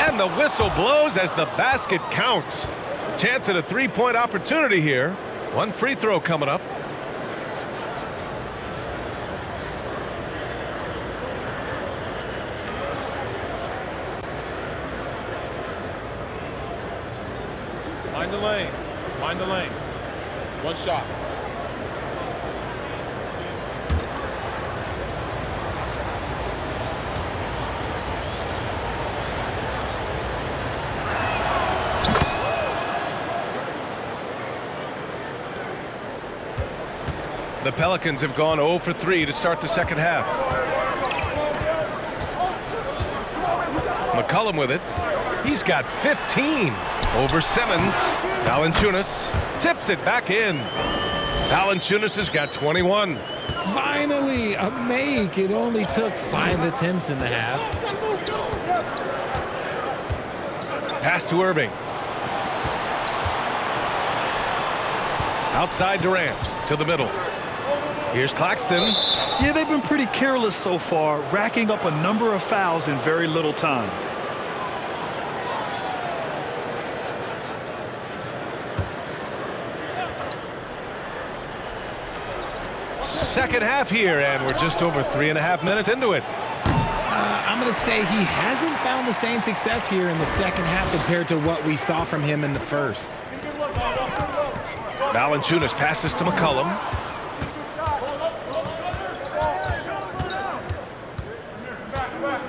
And the whistle blows as the basket counts. Chance at a 3-point opportunity here. One free throw coming up. Mind the lanes. Mind the lanes. One shot. The Pelicans have gone 0 for 3 to start the second half. McCollum with it. He's got 15 over Simmons. Valanciunas tips it back in. Valanciunas has got 21. Finally, a make. It only took 5 attempts in the half. Pass to Irving. Outside Durant to the middle. Here's Claxton. Yeah, they've been pretty careless so far, racking up a number of fouls in very little time. Second half here, and we're just over 3.5 minutes into it. I'm going to say he hasn't found the same success here in the second half compared to what we saw from him in the first. Valanciunas passes to McCollum.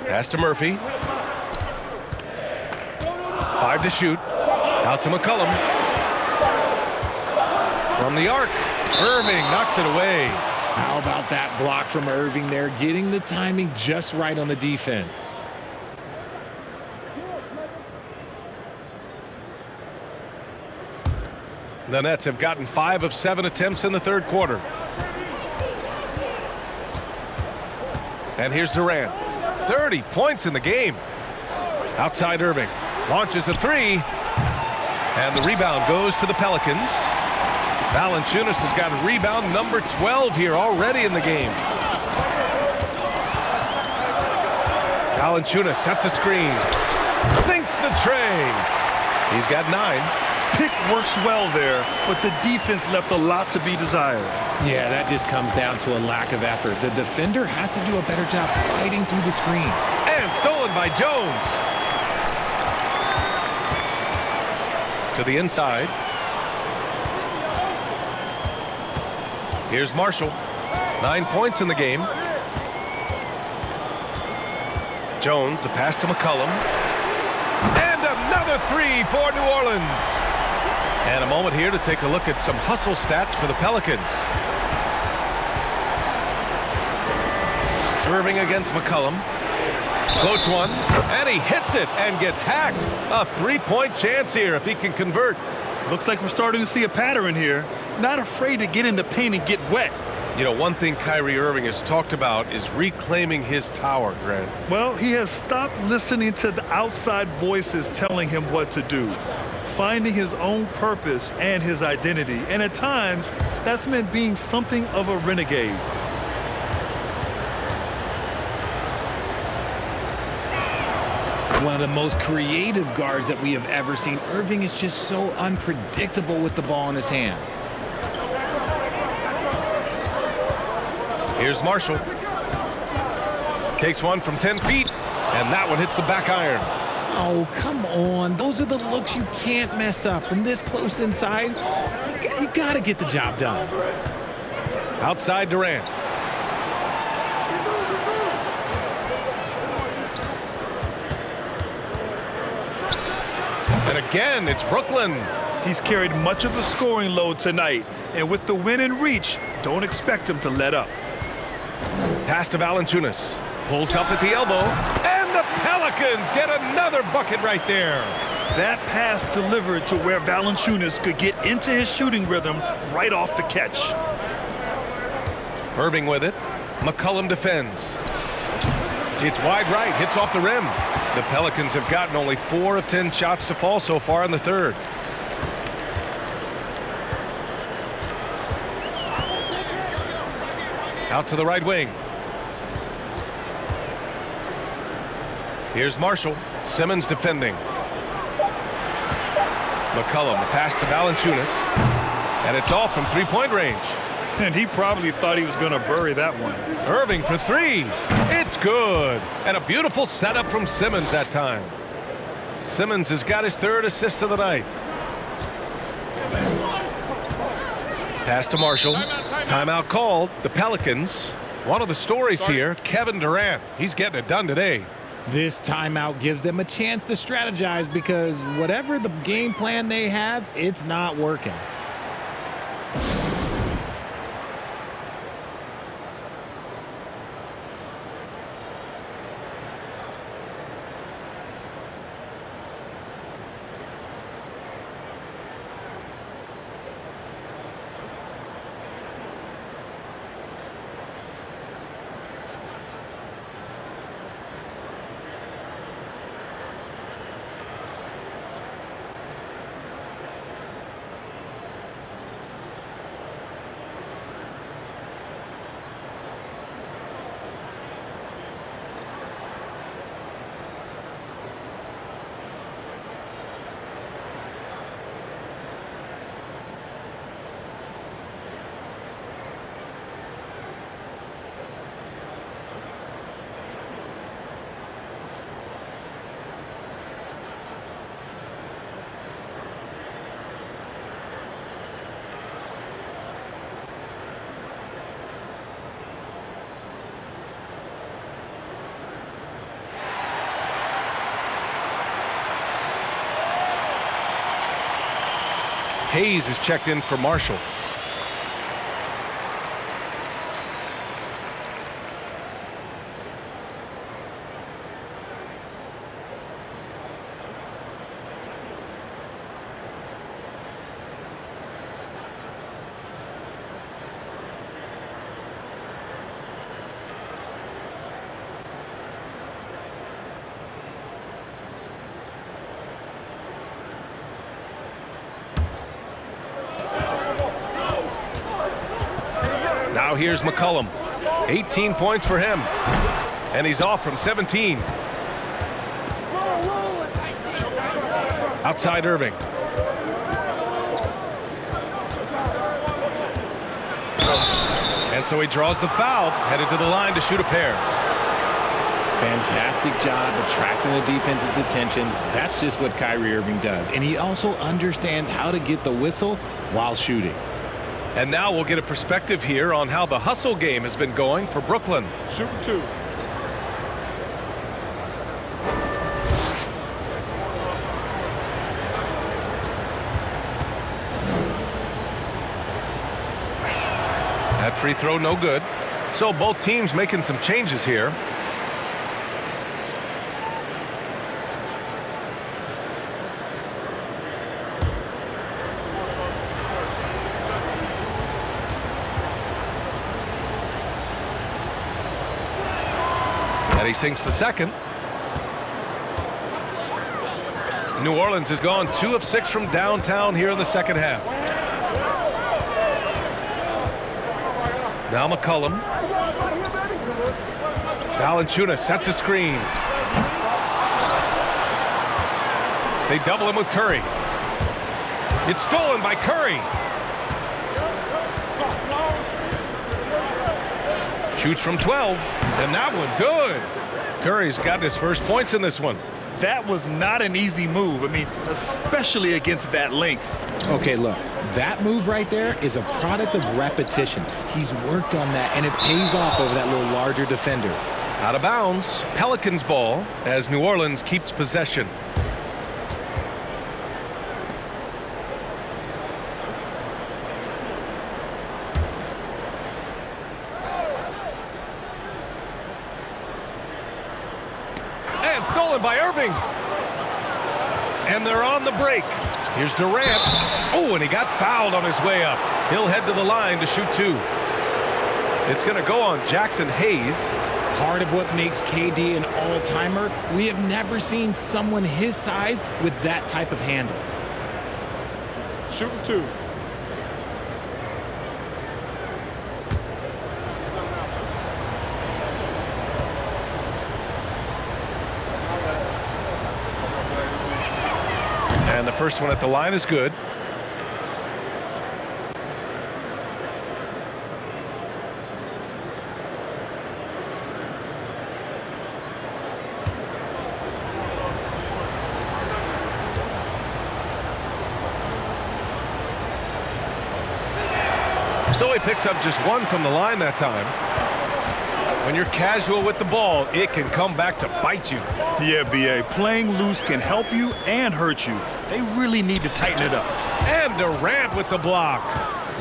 Pass to Murphy. 5 to shoot. Out to McCollum. From the arc. Irving knocks it away. How about that block from Irving there, getting the timing just right on the defense. The Nets have gotten 5 of 7 attempts in the third quarter. And here's Durant. 30 points in the game. Outside Irving. Launches a 3. And the rebound goes to the Pelicans. Valanciunas has got rebound number 12 here already in the game. Valanciunas sets a screen. Sinks the tray. He's got 9. Pick works well there, but the defense left a lot to be desired. Yeah, that just comes down to a lack of effort. The defender has to do a better job fighting through the screen. And stolen by Jones. To the inside. Here's Marshall. 9 points in the game. Jones, the pass to McCollum. And another 3 for New Orleans. And a moment here to take a look at some hustle stats for the Pelicans. Irving against McCollum. Floats one, and he hits it and gets hacked. A 3-point chance here if he can convert. Looks like we're starting to see a pattern here. Not afraid to get in the paint and get wet. You know, one thing Kyrie Irving has talked about is reclaiming his power, Grant. Well, he has stopped listening to the outside voices telling him what to do. Finding his own purpose and his identity. And at times, that's meant being something of a renegade. One of the most creative guards that we have ever seen. Irving is just so unpredictable with the ball in his hands. Here's Marshall. Takes one from 10 feet, and that one hits the back iron. Oh, come on. Those are the looks you can't mess up. From this close inside, you got to get the job done. Outside Durant. And again, it's Brooklyn. He's carried much of the scoring load tonight, and with the win in reach, don't expect him to let up. Pass to Valanciunas. Pulls up at the elbow, and the Pelicans get another bucket right there. That pass delivered to where Valanciunas could get into his shooting rhythm right off the catch. Irving with it. McCollum defends. It's wide right, hits off the rim. The Pelicans have gotten only 4 of 10 shots to fall so far in the third. Out to the right wing. Here's Marshall. Simmons defending. McCollum, the pass to Valanciunas. And it's off from three-point range. And he probably thought he was going to bury that one. Irving for three. It's good. And a beautiful setup from Simmons that time. Simmons has got his third assist of the night. Pass to Marshall. Timeout called. The Pelicans. One of the stories here, Kevin Durant. He's getting it done today. This timeout gives them a chance to strategize because whatever the game plan they have, it's not working. Hayes is checked in for Marshall. Now here's McCollum. 18 points for him. And he's off from 17. Outside Irving. And so he draws the foul, headed to the line to shoot a pair. Fantastic job attracting the defense's attention. That's just what Kyrie Irving does. And he also understands how to get the whistle while shooting. And now we'll get a perspective here on how the hustle game has been going for Brooklyn. Shooting two. That free throw no good. So both teams making some changes here. And he sinks the second. New Orleans has gone 2 of 6 from downtown here in the second half. Now McCollum. Valanciunas sets a screen. They double him with Curry. It's stolen by Curry. Shoots from 12, and that one good. Curry's got his first points in this one. That was not an easy move. I mean, especially against that length. Okay, look, that move right there is a product of repetition. He's worked on that, and it pays off over that little larger defender. Out of bounds, Pelicans ball as New Orleans keeps possession. And stolen by Irving. And they're on the break. Here's Durant. Oh, and he got fouled on his way up. He'll head to the line to shoot 2. It's going to go on Jackson Hayes. Part of what makes KD an all-timer, we have never seen someone his size with that type of handle. Shooting two. And the first one at the line is good. So he picks up just one from the line that time. When you're casual with the ball, it can come back to bite you. Yeah, B.A. Playing loose can help you and hurt you. They really need to tighten it up. And Durant with the block.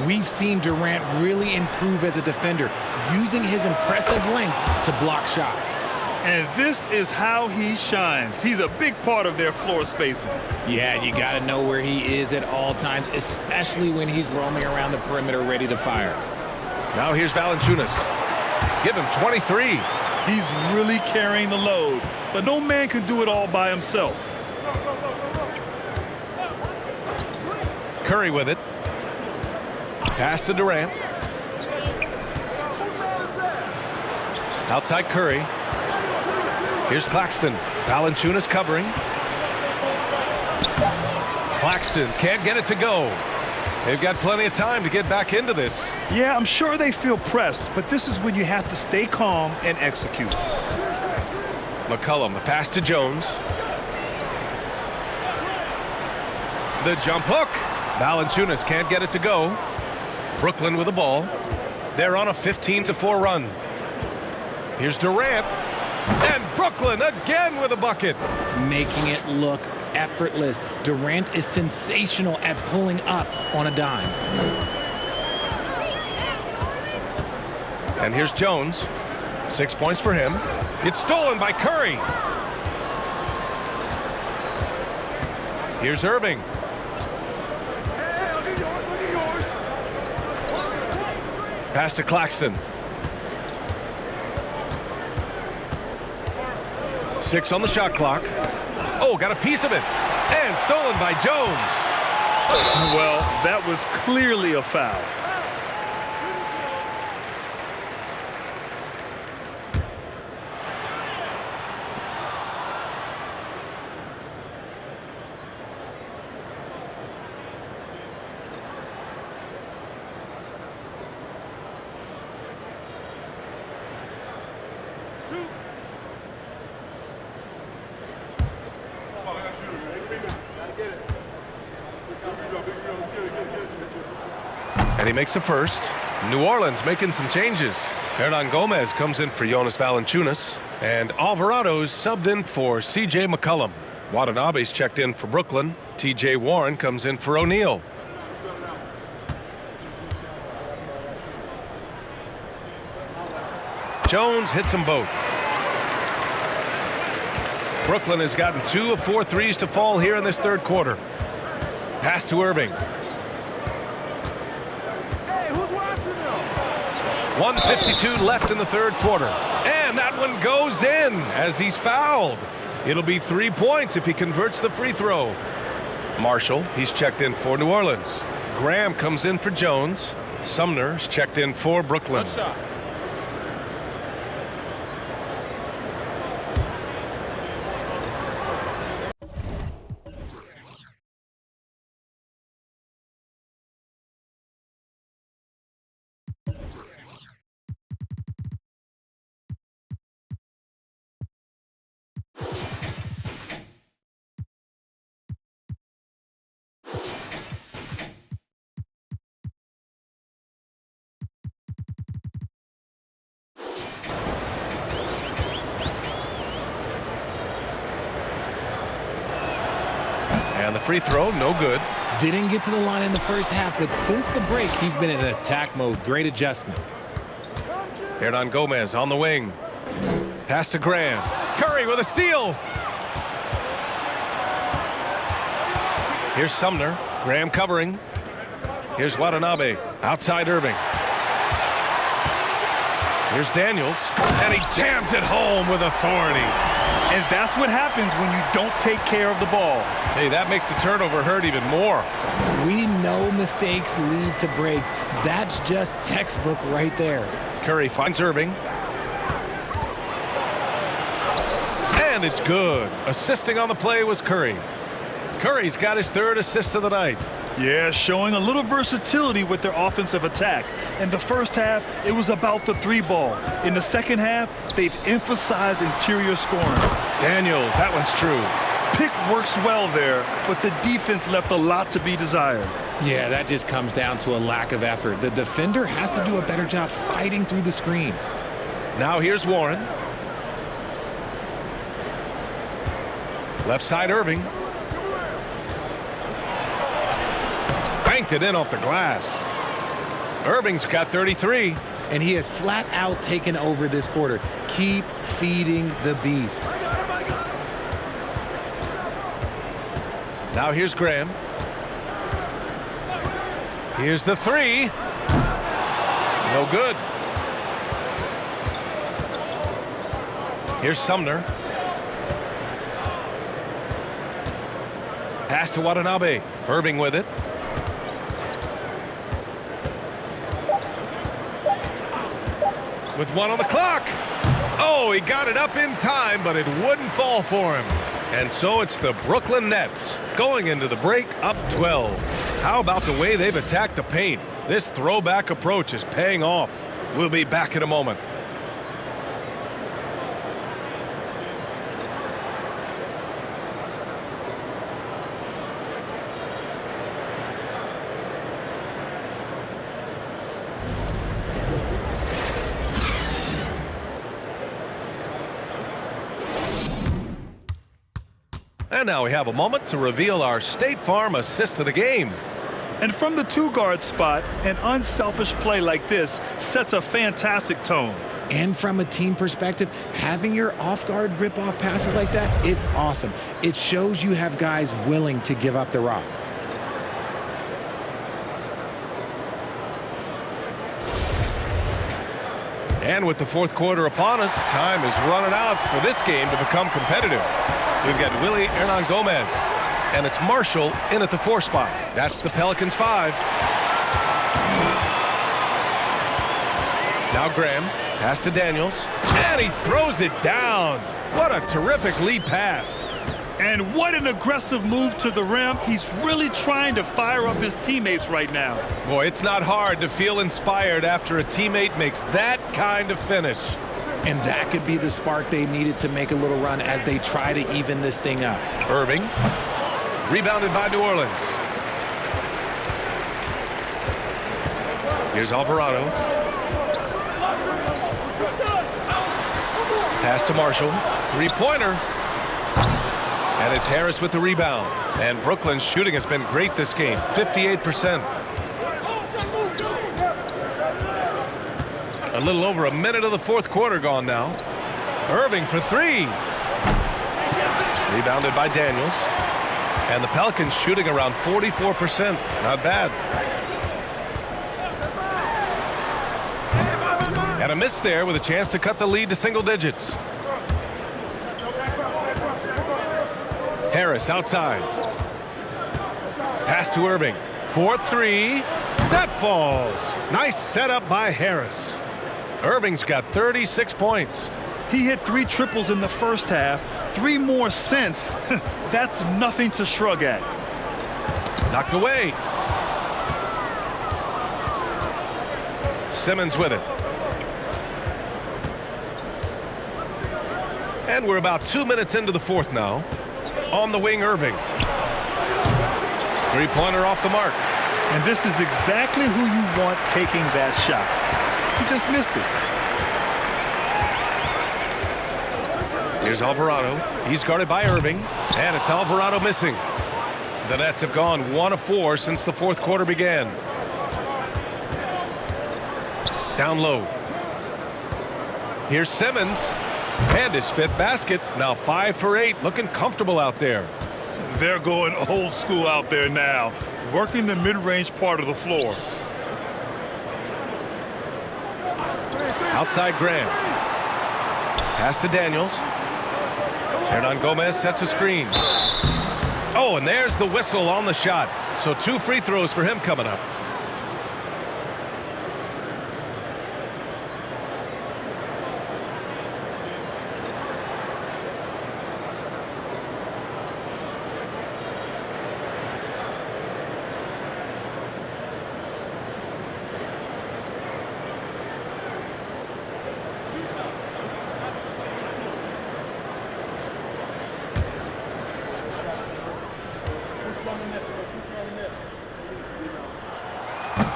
We've seen Durant really improve as a defender, using his impressive length to block shots. And this is how he shines. He's a big part of their floor spacing. Yeah, you got to know where he is at all times, especially when he's roaming around the perimeter ready to fire. Now here's Valanciunas. Give him 23. He's really carrying the load, but no man can do it all by himself. Curry with it. Pass to Durant. Outside Curry. Here's Claxton. Valanciunas covering. Claxton can't get it to go. They've got plenty of time to get back into this. Yeah, I'm sure they feel pressed, but this is when you have to stay calm and execute. McCollum, the pass to Jones. The jump hook. Valanciunas can't get it to go. Brooklyn with the ball. They're on a 15-4 run. Here's Durant. And Brooklyn again with a bucket. Making it look effortless. Durant is sensational at pulling up on a dime. And here's Jones. 6 points for him. It's stolen by Curry. Here's Irving. Pass to Claxton. 6 on the shot clock. Oh, got a piece of it. And stolen by Jones. Well, that was clearly a foul. And he makes a first. New Orleans making some changes. Hernan Gomez comes in for Jonas Valanciunas. And Alvarado's subbed in for C.J. McCollum. Watanabe's checked in for Brooklyn. T.J. Warren comes in for O'Neal. Jones hits them both. Brooklyn has gotten 2 of 4 threes to fall here in this third quarter. Pass to Irving. 1:52 left in the third quarter. And that one goes in as he's fouled. It'll be 3 points if he converts the free throw. Marshall, he's checked in for New Orleans. Graham comes in for Jones. Sumner's checked in for Brooklyn. And the free throw, no good. Didn't get to the line in the first half, but since the break, he's been in attack mode. Great adjustment. Hernan Gomez on the wing. Pass to Graham. Curry with a steal. Here's Sumner. Graham covering. Here's Watanabe. Outside Irving. Here's Daniels. And he jams it home with authority. And that's what happens when you don't take care of the ball. Hey, that makes the turnover hurt even more. We know mistakes lead to breaks. That's just textbook right there. Curry finds Irving. And it's good. Assisting on the play was Curry. Curry's got his 3rd assist of the night. Yeah, showing a little versatility with their offensive attack. In the first half, it was about the 3-ball. In the second half, they've emphasized interior scoring. Daniels, that one's true. Pick works well there, but the defense left a lot to be desired. Yeah, that just comes down to a lack of effort. The defender has to do a better job fighting through the screen. Now here's Warren. Left side Irving. Banked it in off the glass. Irving's got 33. And he has flat out taken over this quarter. Keep feeding the beast. Now here's Graham. Here's the three. No good. Here's Sumner. Pass to Watanabe. Irving with it. With one on the clock. Oh, he got it up in time, but it wouldn't fall for him. And so it's the Brooklyn Nets going into the break up 12. How about the way they've attacked the paint? This throwback approach is paying off. We'll be back in a moment. And now we have a moment to reveal our State Farm assist of the game. And from the two-guard spot, an unselfish play like this sets a fantastic tone. And from a team perspective, having your off-guard rip-off passes like that, it's awesome. It shows you have guys willing to give up the rock. And with the fourth quarter upon us, time is running out for this game to become competitive. We've got Willie Hernan-Gomez, and it's Marshall in at the 4 spot. That's the Pelicans 5. Now Graham, pass to Daniels, and he throws it down. What a terrific lead pass. And what an aggressive move to the rim. He's really trying to fire up his teammates right now. Boy, it's not hard to feel inspired after a teammate makes that kind of finish. And that could be the spark they needed to make a little run as they try to even this thing up. Irving, rebounded by New Orleans. Here's Alvarado. Pass to Marshall. Three-pointer. And it's Harris with the rebound. And Brooklyn's shooting has been great this game, 58%. A little over a minute of the fourth quarter gone now. Irving for 3. Rebounded by Daniels. And the Pelicans shooting around 44%. Not bad. And a miss there with a chance to cut the lead to single digits. Harris outside. Pass to Irving. 4-3. That falls. Nice setup by Harris. Irving's got 36 points. He hit 3 triples in the first half, 3 more since. That's nothing to shrug at. Knocked away. Simmons with it. And we're about 2 minutes into the fourth now. On the wing, Irving. Three-pointer off the mark. And this is exactly who you want taking that shot. He just missed it. Here's Alvarado. He's guarded by Irving. And it's Alvarado missing. The Nets have gone 1 of 4 since the fourth quarter began. Down low. Here's Simmons. And his 5th basket. Now 5 for 8. Looking comfortable out there. They're going old school out there now, working the mid-range part of the floor. Outside Graham. Pass to Daniels. Hernan-Gomez sets a screen. Oh, and there's the whistle on the shot. So 2 free throws for him coming up.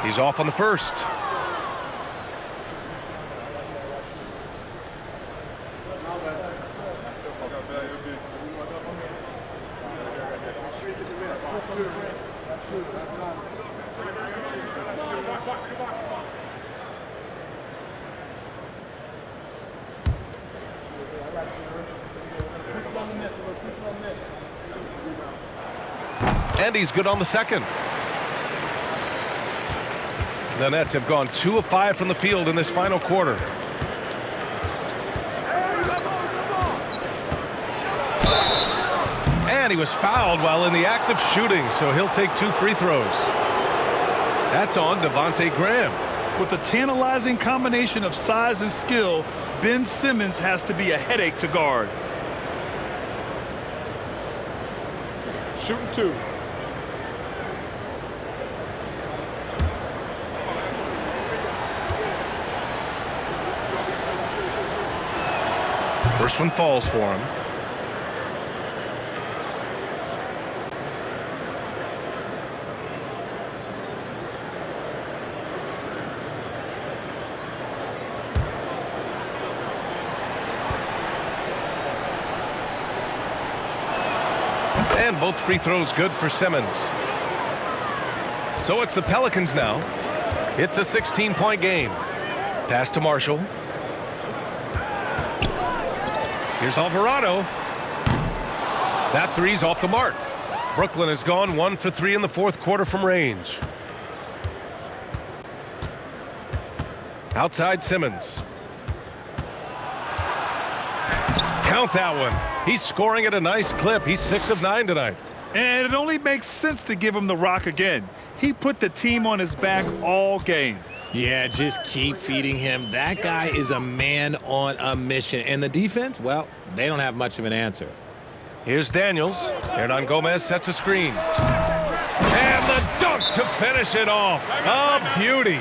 He's off on the first. And he's good on the second. The Nets have gone 2 of 5 from the field in this final quarter. And he was fouled while in the act of shooting, so he'll take 2 free throws. That's on Devontae Graham. With a tantalizing combination of size and skill, Ben Simmons has to be a headache to guard. Shooting 2. First one falls for him. And both free throws good for Simmons. So it's the Pelicans now. It's a 16-point game. Pass to Marshall. Here's Alvarado. That three's off the mark. Brooklyn has gone 1 for 3 in the fourth quarter from range. Outside Simmons. Count that one. He's scoring at a nice clip. He's 6 of 9 tonight. And it only makes sense to give him the rock again. He put the team on his back all game. Yeah, just keep feeding him. That guy is a man on a mission. And the defense, well, they don't have much of an answer. Here's Daniels. Hernan Gomez sets a screen. And the dunk to finish it off. A beauty.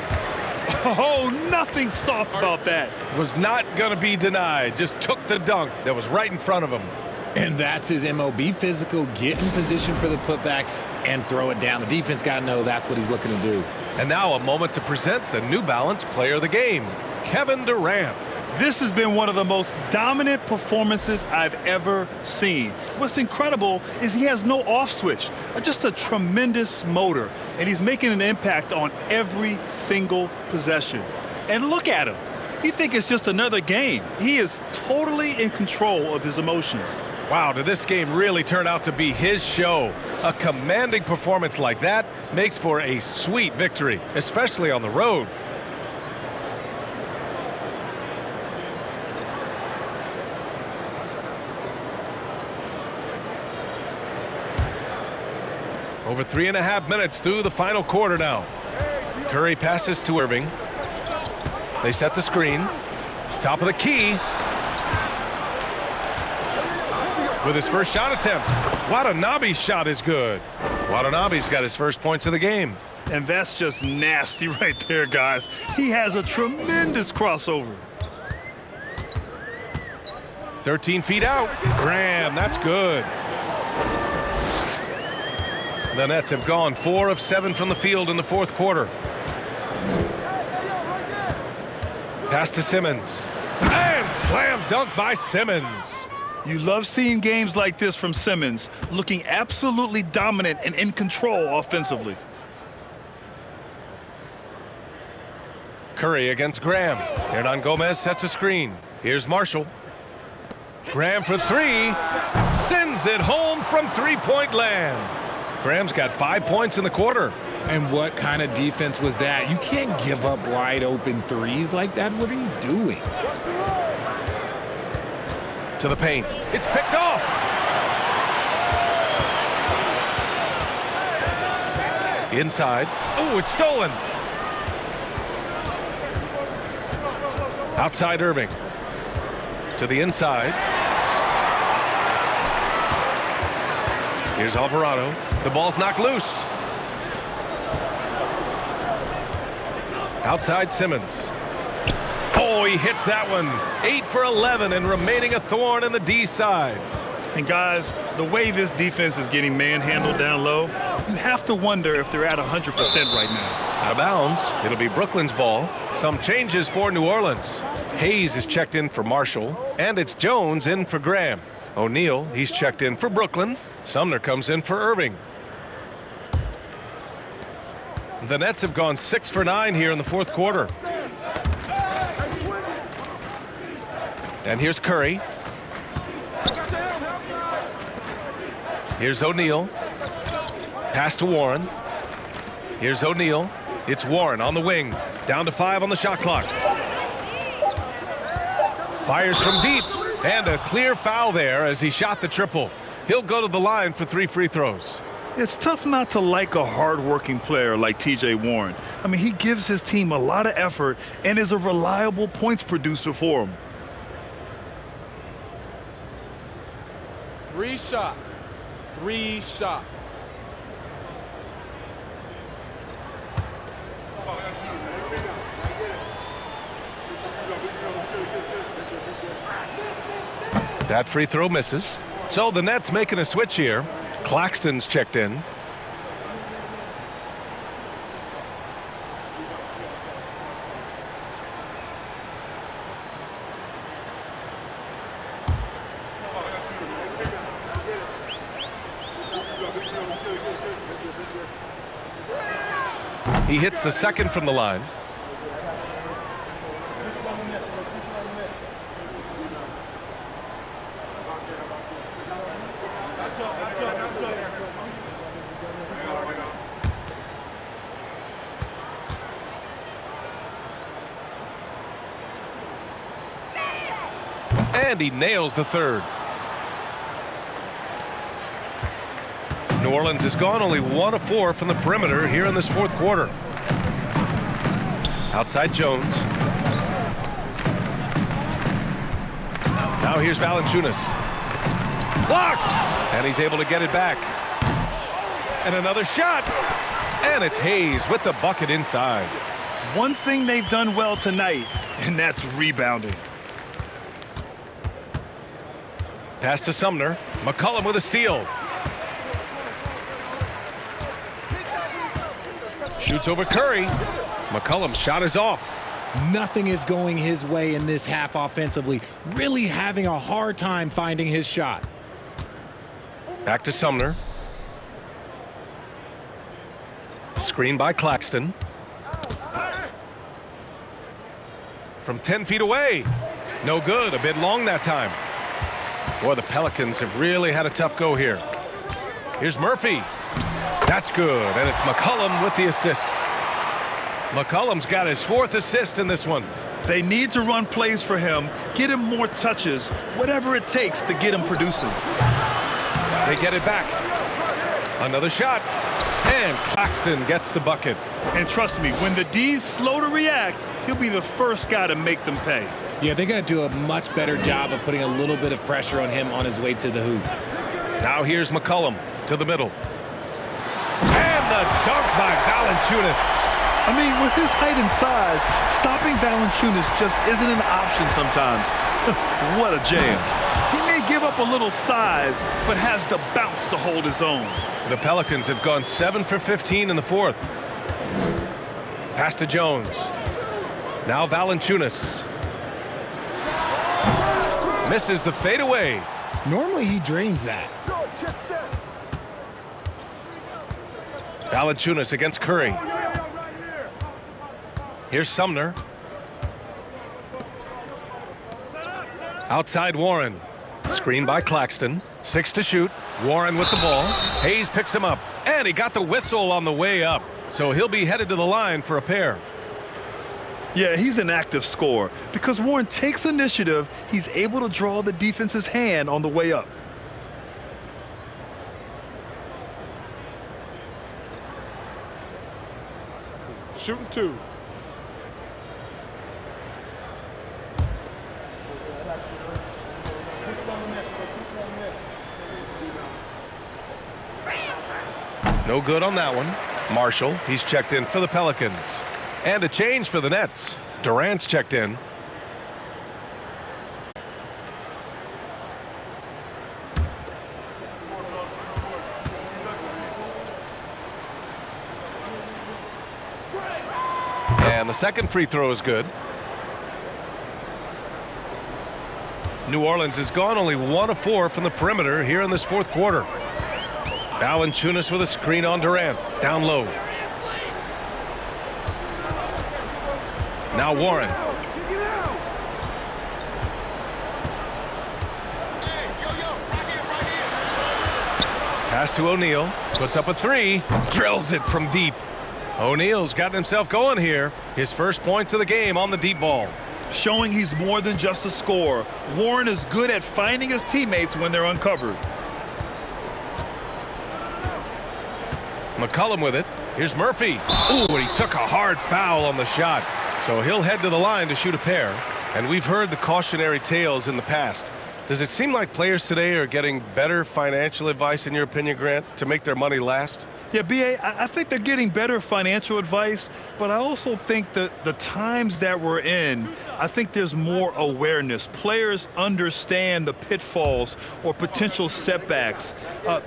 Oh, nothing soft about that. Was not going to be denied. Just took the dunk that was right in front of him. And that's his MO. Be physical, get in position for the putback, and throw it down. The defense got to know that's what he's looking to do. And now a moment to present the New Balance Player of the Game, Kevin Durant. This has been one of the most dominant performances I've ever seen. What's incredible is he has no off switch, just a tremendous motor, and he's making an impact on every single possession. And look at him. You think it's just another game. He is totally in control of his emotions. Wow, did this game really turn out to be his show? A commanding performance like that makes for a sweet victory, especially on the road. Over 3.5 minutes through the final quarter now. Curry passes to Irving. They set the screen. Top of the key. With his first shot attempt. Watanabe's shot is good. Watanabe's got his first points of the game. And that's just nasty right there, guys. He has a tremendous crossover. 13 feet out. Graham, that's good. The Nets have gone 4 of 7 from the field in the fourth quarter. Pass to Simmons. And slam dunk by Simmons. You love seeing games like this from Simmons, looking absolutely dominant and in control offensively. Curry against Graham. Hernan Gomez sets a screen. Here's Marshall. Graham for 3. Sends it home from three-point land. Graham's got 5 points in the quarter. And what kind of defense was that? You can't give up wide open threes like that. What are you doing? To the paint. It's picked off. Inside. Oh, it's stolen. Outside Irving. To the inside. Here's Alvarado. The ball's knocked loose. Outside Simmons. Oh, he hits that one. 8 for 11 and remaining a thorn in the D side. And guys, the way this defense is getting manhandled down low, you have to wonder if they're at 100% right now. Out of bounds. It'll be Brooklyn's ball. Some changes for New Orleans. Hayes is checked in for Marshall, and it's Jones in for Graham. O'Neal, he's checked in for Brooklyn. Sumner comes in for Irving. The Nets have gone 6 for 9 here in the fourth quarter. And here's Curry. Here's O'Neal. Pass to Warren. Here's O'Neal. It's Warren on the wing. Down to 5 on the shot clock. Fires from deep. And a clear foul there as he shot the triple. He'll go to the line for 3 free throws. It's tough not to like a hard-working player like T.J. Warren. I mean, he gives his team a lot of effort and is a reliable points producer for them. 3 shots. 3 shots. That free throw misses. So the Nets making a switch here. Claxton's checked in. He hits the second from the line. And he nails the third. New Orleans has gone only 1 of 4 from the perimeter here in this fourth quarter. Outside Jones. Now here's Valanciunas. Blocked! And he's able to get it back. And another shot. And it's Hayes with the bucket inside. One thing they've done well tonight, and that's rebounding. Pass to Sumner. McCollum with a steal. Shoots over Curry. McCollum's shot is off. Nothing is going his way in this half offensively. Really having a hard time finding his shot. Back to Sumner. Screen by Claxton. From 10 feet away. No good. A bit long that time. Boy, the Pelicans have really had a tough go here. Here's Murphy. That's good, and it's McCollum with the assist. McCollum's got his 4th assist in this one. They need to run plays for him, get him more touches, whatever it takes to get him producing. They get it back. Another shot, and Claxton gets the bucket. And trust me, when the D's slow to react, he'll be the first guy to make them pay. Yeah, they're going to do a much better job of putting a little bit of pressure on him on his way to the hoop. Now here's McCollum to the middle. And the dunk by Valanciunas. I mean, with his height and size, stopping Valanciunas just isn't an option sometimes. What a jam. He may give up a little size, but has the bounce to hold his own. The Pelicans have gone 7 for 15 in the fourth. Pass to Jones. Now Valanciunas. Misses the fadeaway. Normally he drains that. Valanciunas against Curry. Here's Sumner. Outside Warren. Screen by Claxton. 6 to shoot. Warren with the ball. Hayes picks him up. And he got the whistle on the way up. So he'll be headed to the line for a pair. Yeah, he's an active scorer. Because Warren takes initiative, he's able to draw the defense's hand on the way up. Shooting 2. No good on that one. Marshall, he's checked in for the Pelicans. And a change for the Nets. Durant's checked in. the second free throw is good. New Orleans has gone only 1 of 4 from the perimeter here in this fourth quarter. Valanciunas with a screen on Durant. Down low. Now Warren. Pass to O'Neal. Puts up a 3. Drills it from deep. O'Neal's gotten himself going here. His first points of the game on the deep ball. Showing he's more than just a scorer. Warren is good at finding his teammates when they're uncovered. McCollum with it. Here's Murphy. Ooh, and he took a hard foul on the shot. So he'll head to the line to shoot a pair. And we've heard the cautionary tales in the past. Does it seem like players today are getting better financial advice, in your opinion, Grant, to make their money last? Yeah, B.A., I think they're getting better financial advice, but I also think that the times that we're in, I think there's more awareness. Players understand the pitfalls or potential setbacks,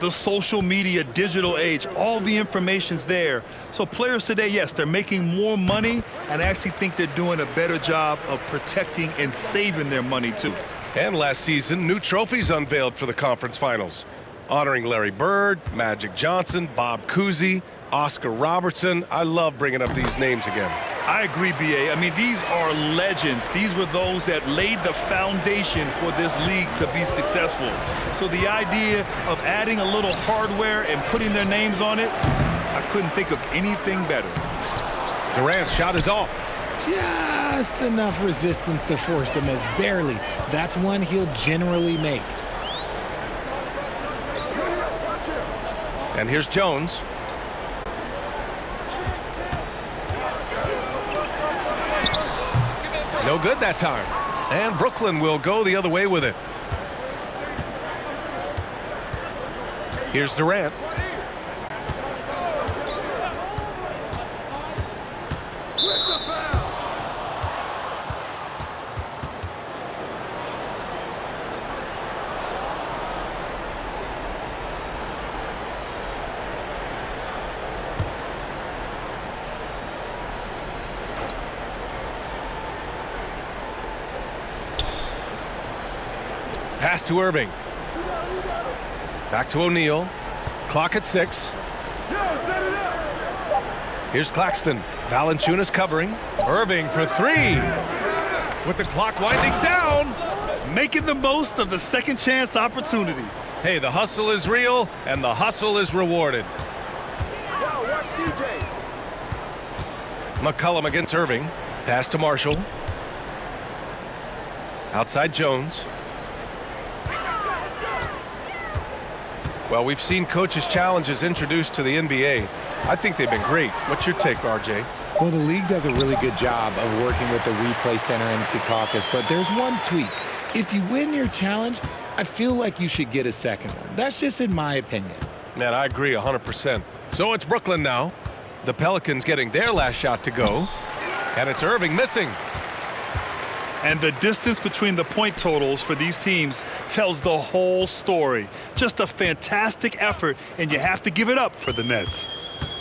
the social media, digital age, all the information's there. So players today, yes, they're making more money, and I actually think they're doing a better job of protecting and saving their money, too. And last season, new trophies unveiled for the conference finals, honoring Larry Bird, Magic Johnson, Bob Cousy, Oscar Robertson. I love bringing up these names again. I agree, B.A. I mean, these are legends. These were those that laid the foundation for this league to be successful. So the idea of adding a little hardware and putting their names on it, I couldn't think of anything better. Durant's shot is off. Just enough resistance to force the miss. Barely. That's one he'll generally make. And here's Jones. No good that time. And Brooklyn will go the other way with it. Here's Durant. Pass to Irving. Back to O'Neal. Clock at 6. Here's Claxton. Valanciunas covering. Irving for 3. With the clock winding down. Making the most of the second chance opportunity. Hey, the hustle is real, and the hustle is rewarded. McCollum against Irving. Pass to Marshall. Outside Jones. Well, we've seen coaches' challenges introduced to the NBA. I think they've been great. What's your take, RJ? Well, the league does a really good job of working with the replay center in Secaucus, but there's one tweak. If you win your challenge, I feel like you should get a second one. That's just in my opinion. Man, I agree 100%. So it's Brooklyn now. The Pelicans getting their last shot to go. And it's Irving missing. And the distance between the point totals for these teams tells the whole story. Just a fantastic effort, and you have to give it up for the Nets.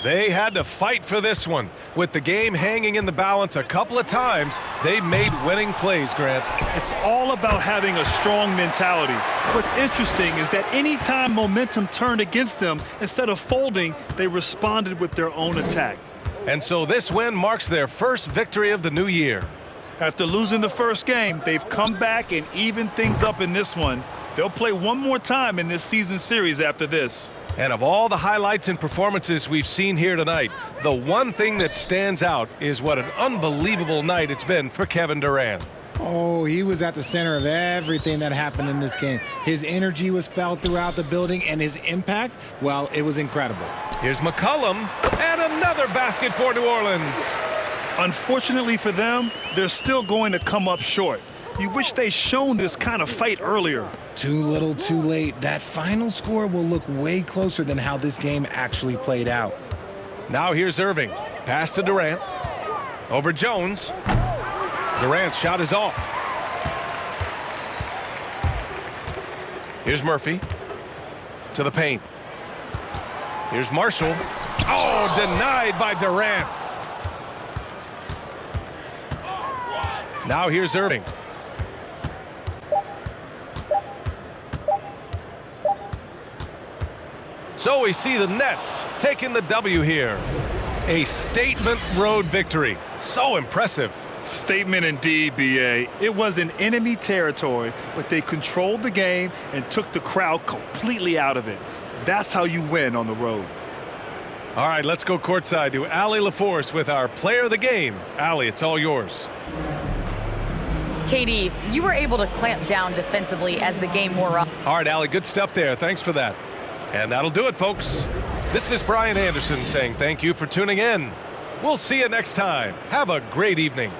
They had to fight for this one. With the game hanging in the balance a couple of times, they made winning plays, Grant. It's all about having a strong mentality. What's interesting is that anytime momentum turned against them, instead of folding, they responded with their own attack. And so this win marks their first victory of the new year. After losing the first game, they've come back and evened things up in this one. They'll play one more time in this season series after this. And of all the highlights and performances we've seen here tonight, the one thing that stands out is what an unbelievable night it's been for Kevin Durant. Oh, he was at the center of everything that happened in this game. His energy was felt throughout the building, and his impact, well, it was incredible. Here's McCollum, and another basket for New Orleans. Unfortunately for them, they're still going to come up short. You wish they'd shown this kind of fight earlier. Too little, too late. That final score will look way closer than how this game actually played out. Now here's Irving. Pass to Durant. Over Jones. Durant's shot is off. Here's Murphy. To the paint. Here's Marshall. Oh, denied by Durant. Now here's Irving. So we see the Nets taking the W here. A statement road victory. So impressive. Statement indeed, B.A. It was in enemy territory, but they controlled the game and took the crowd completely out of it. That's how you win on the road. All right, let's go courtside to Allie LaForce with our player of the game. Allie, it's all yours. KD, you were able to clamp down defensively as the game wore on. All right, Allie, good stuff there. Thanks for that. And that'll do it, folks. This is Brian Anderson saying thank you for tuning in. We'll see you next time. Have a great evening.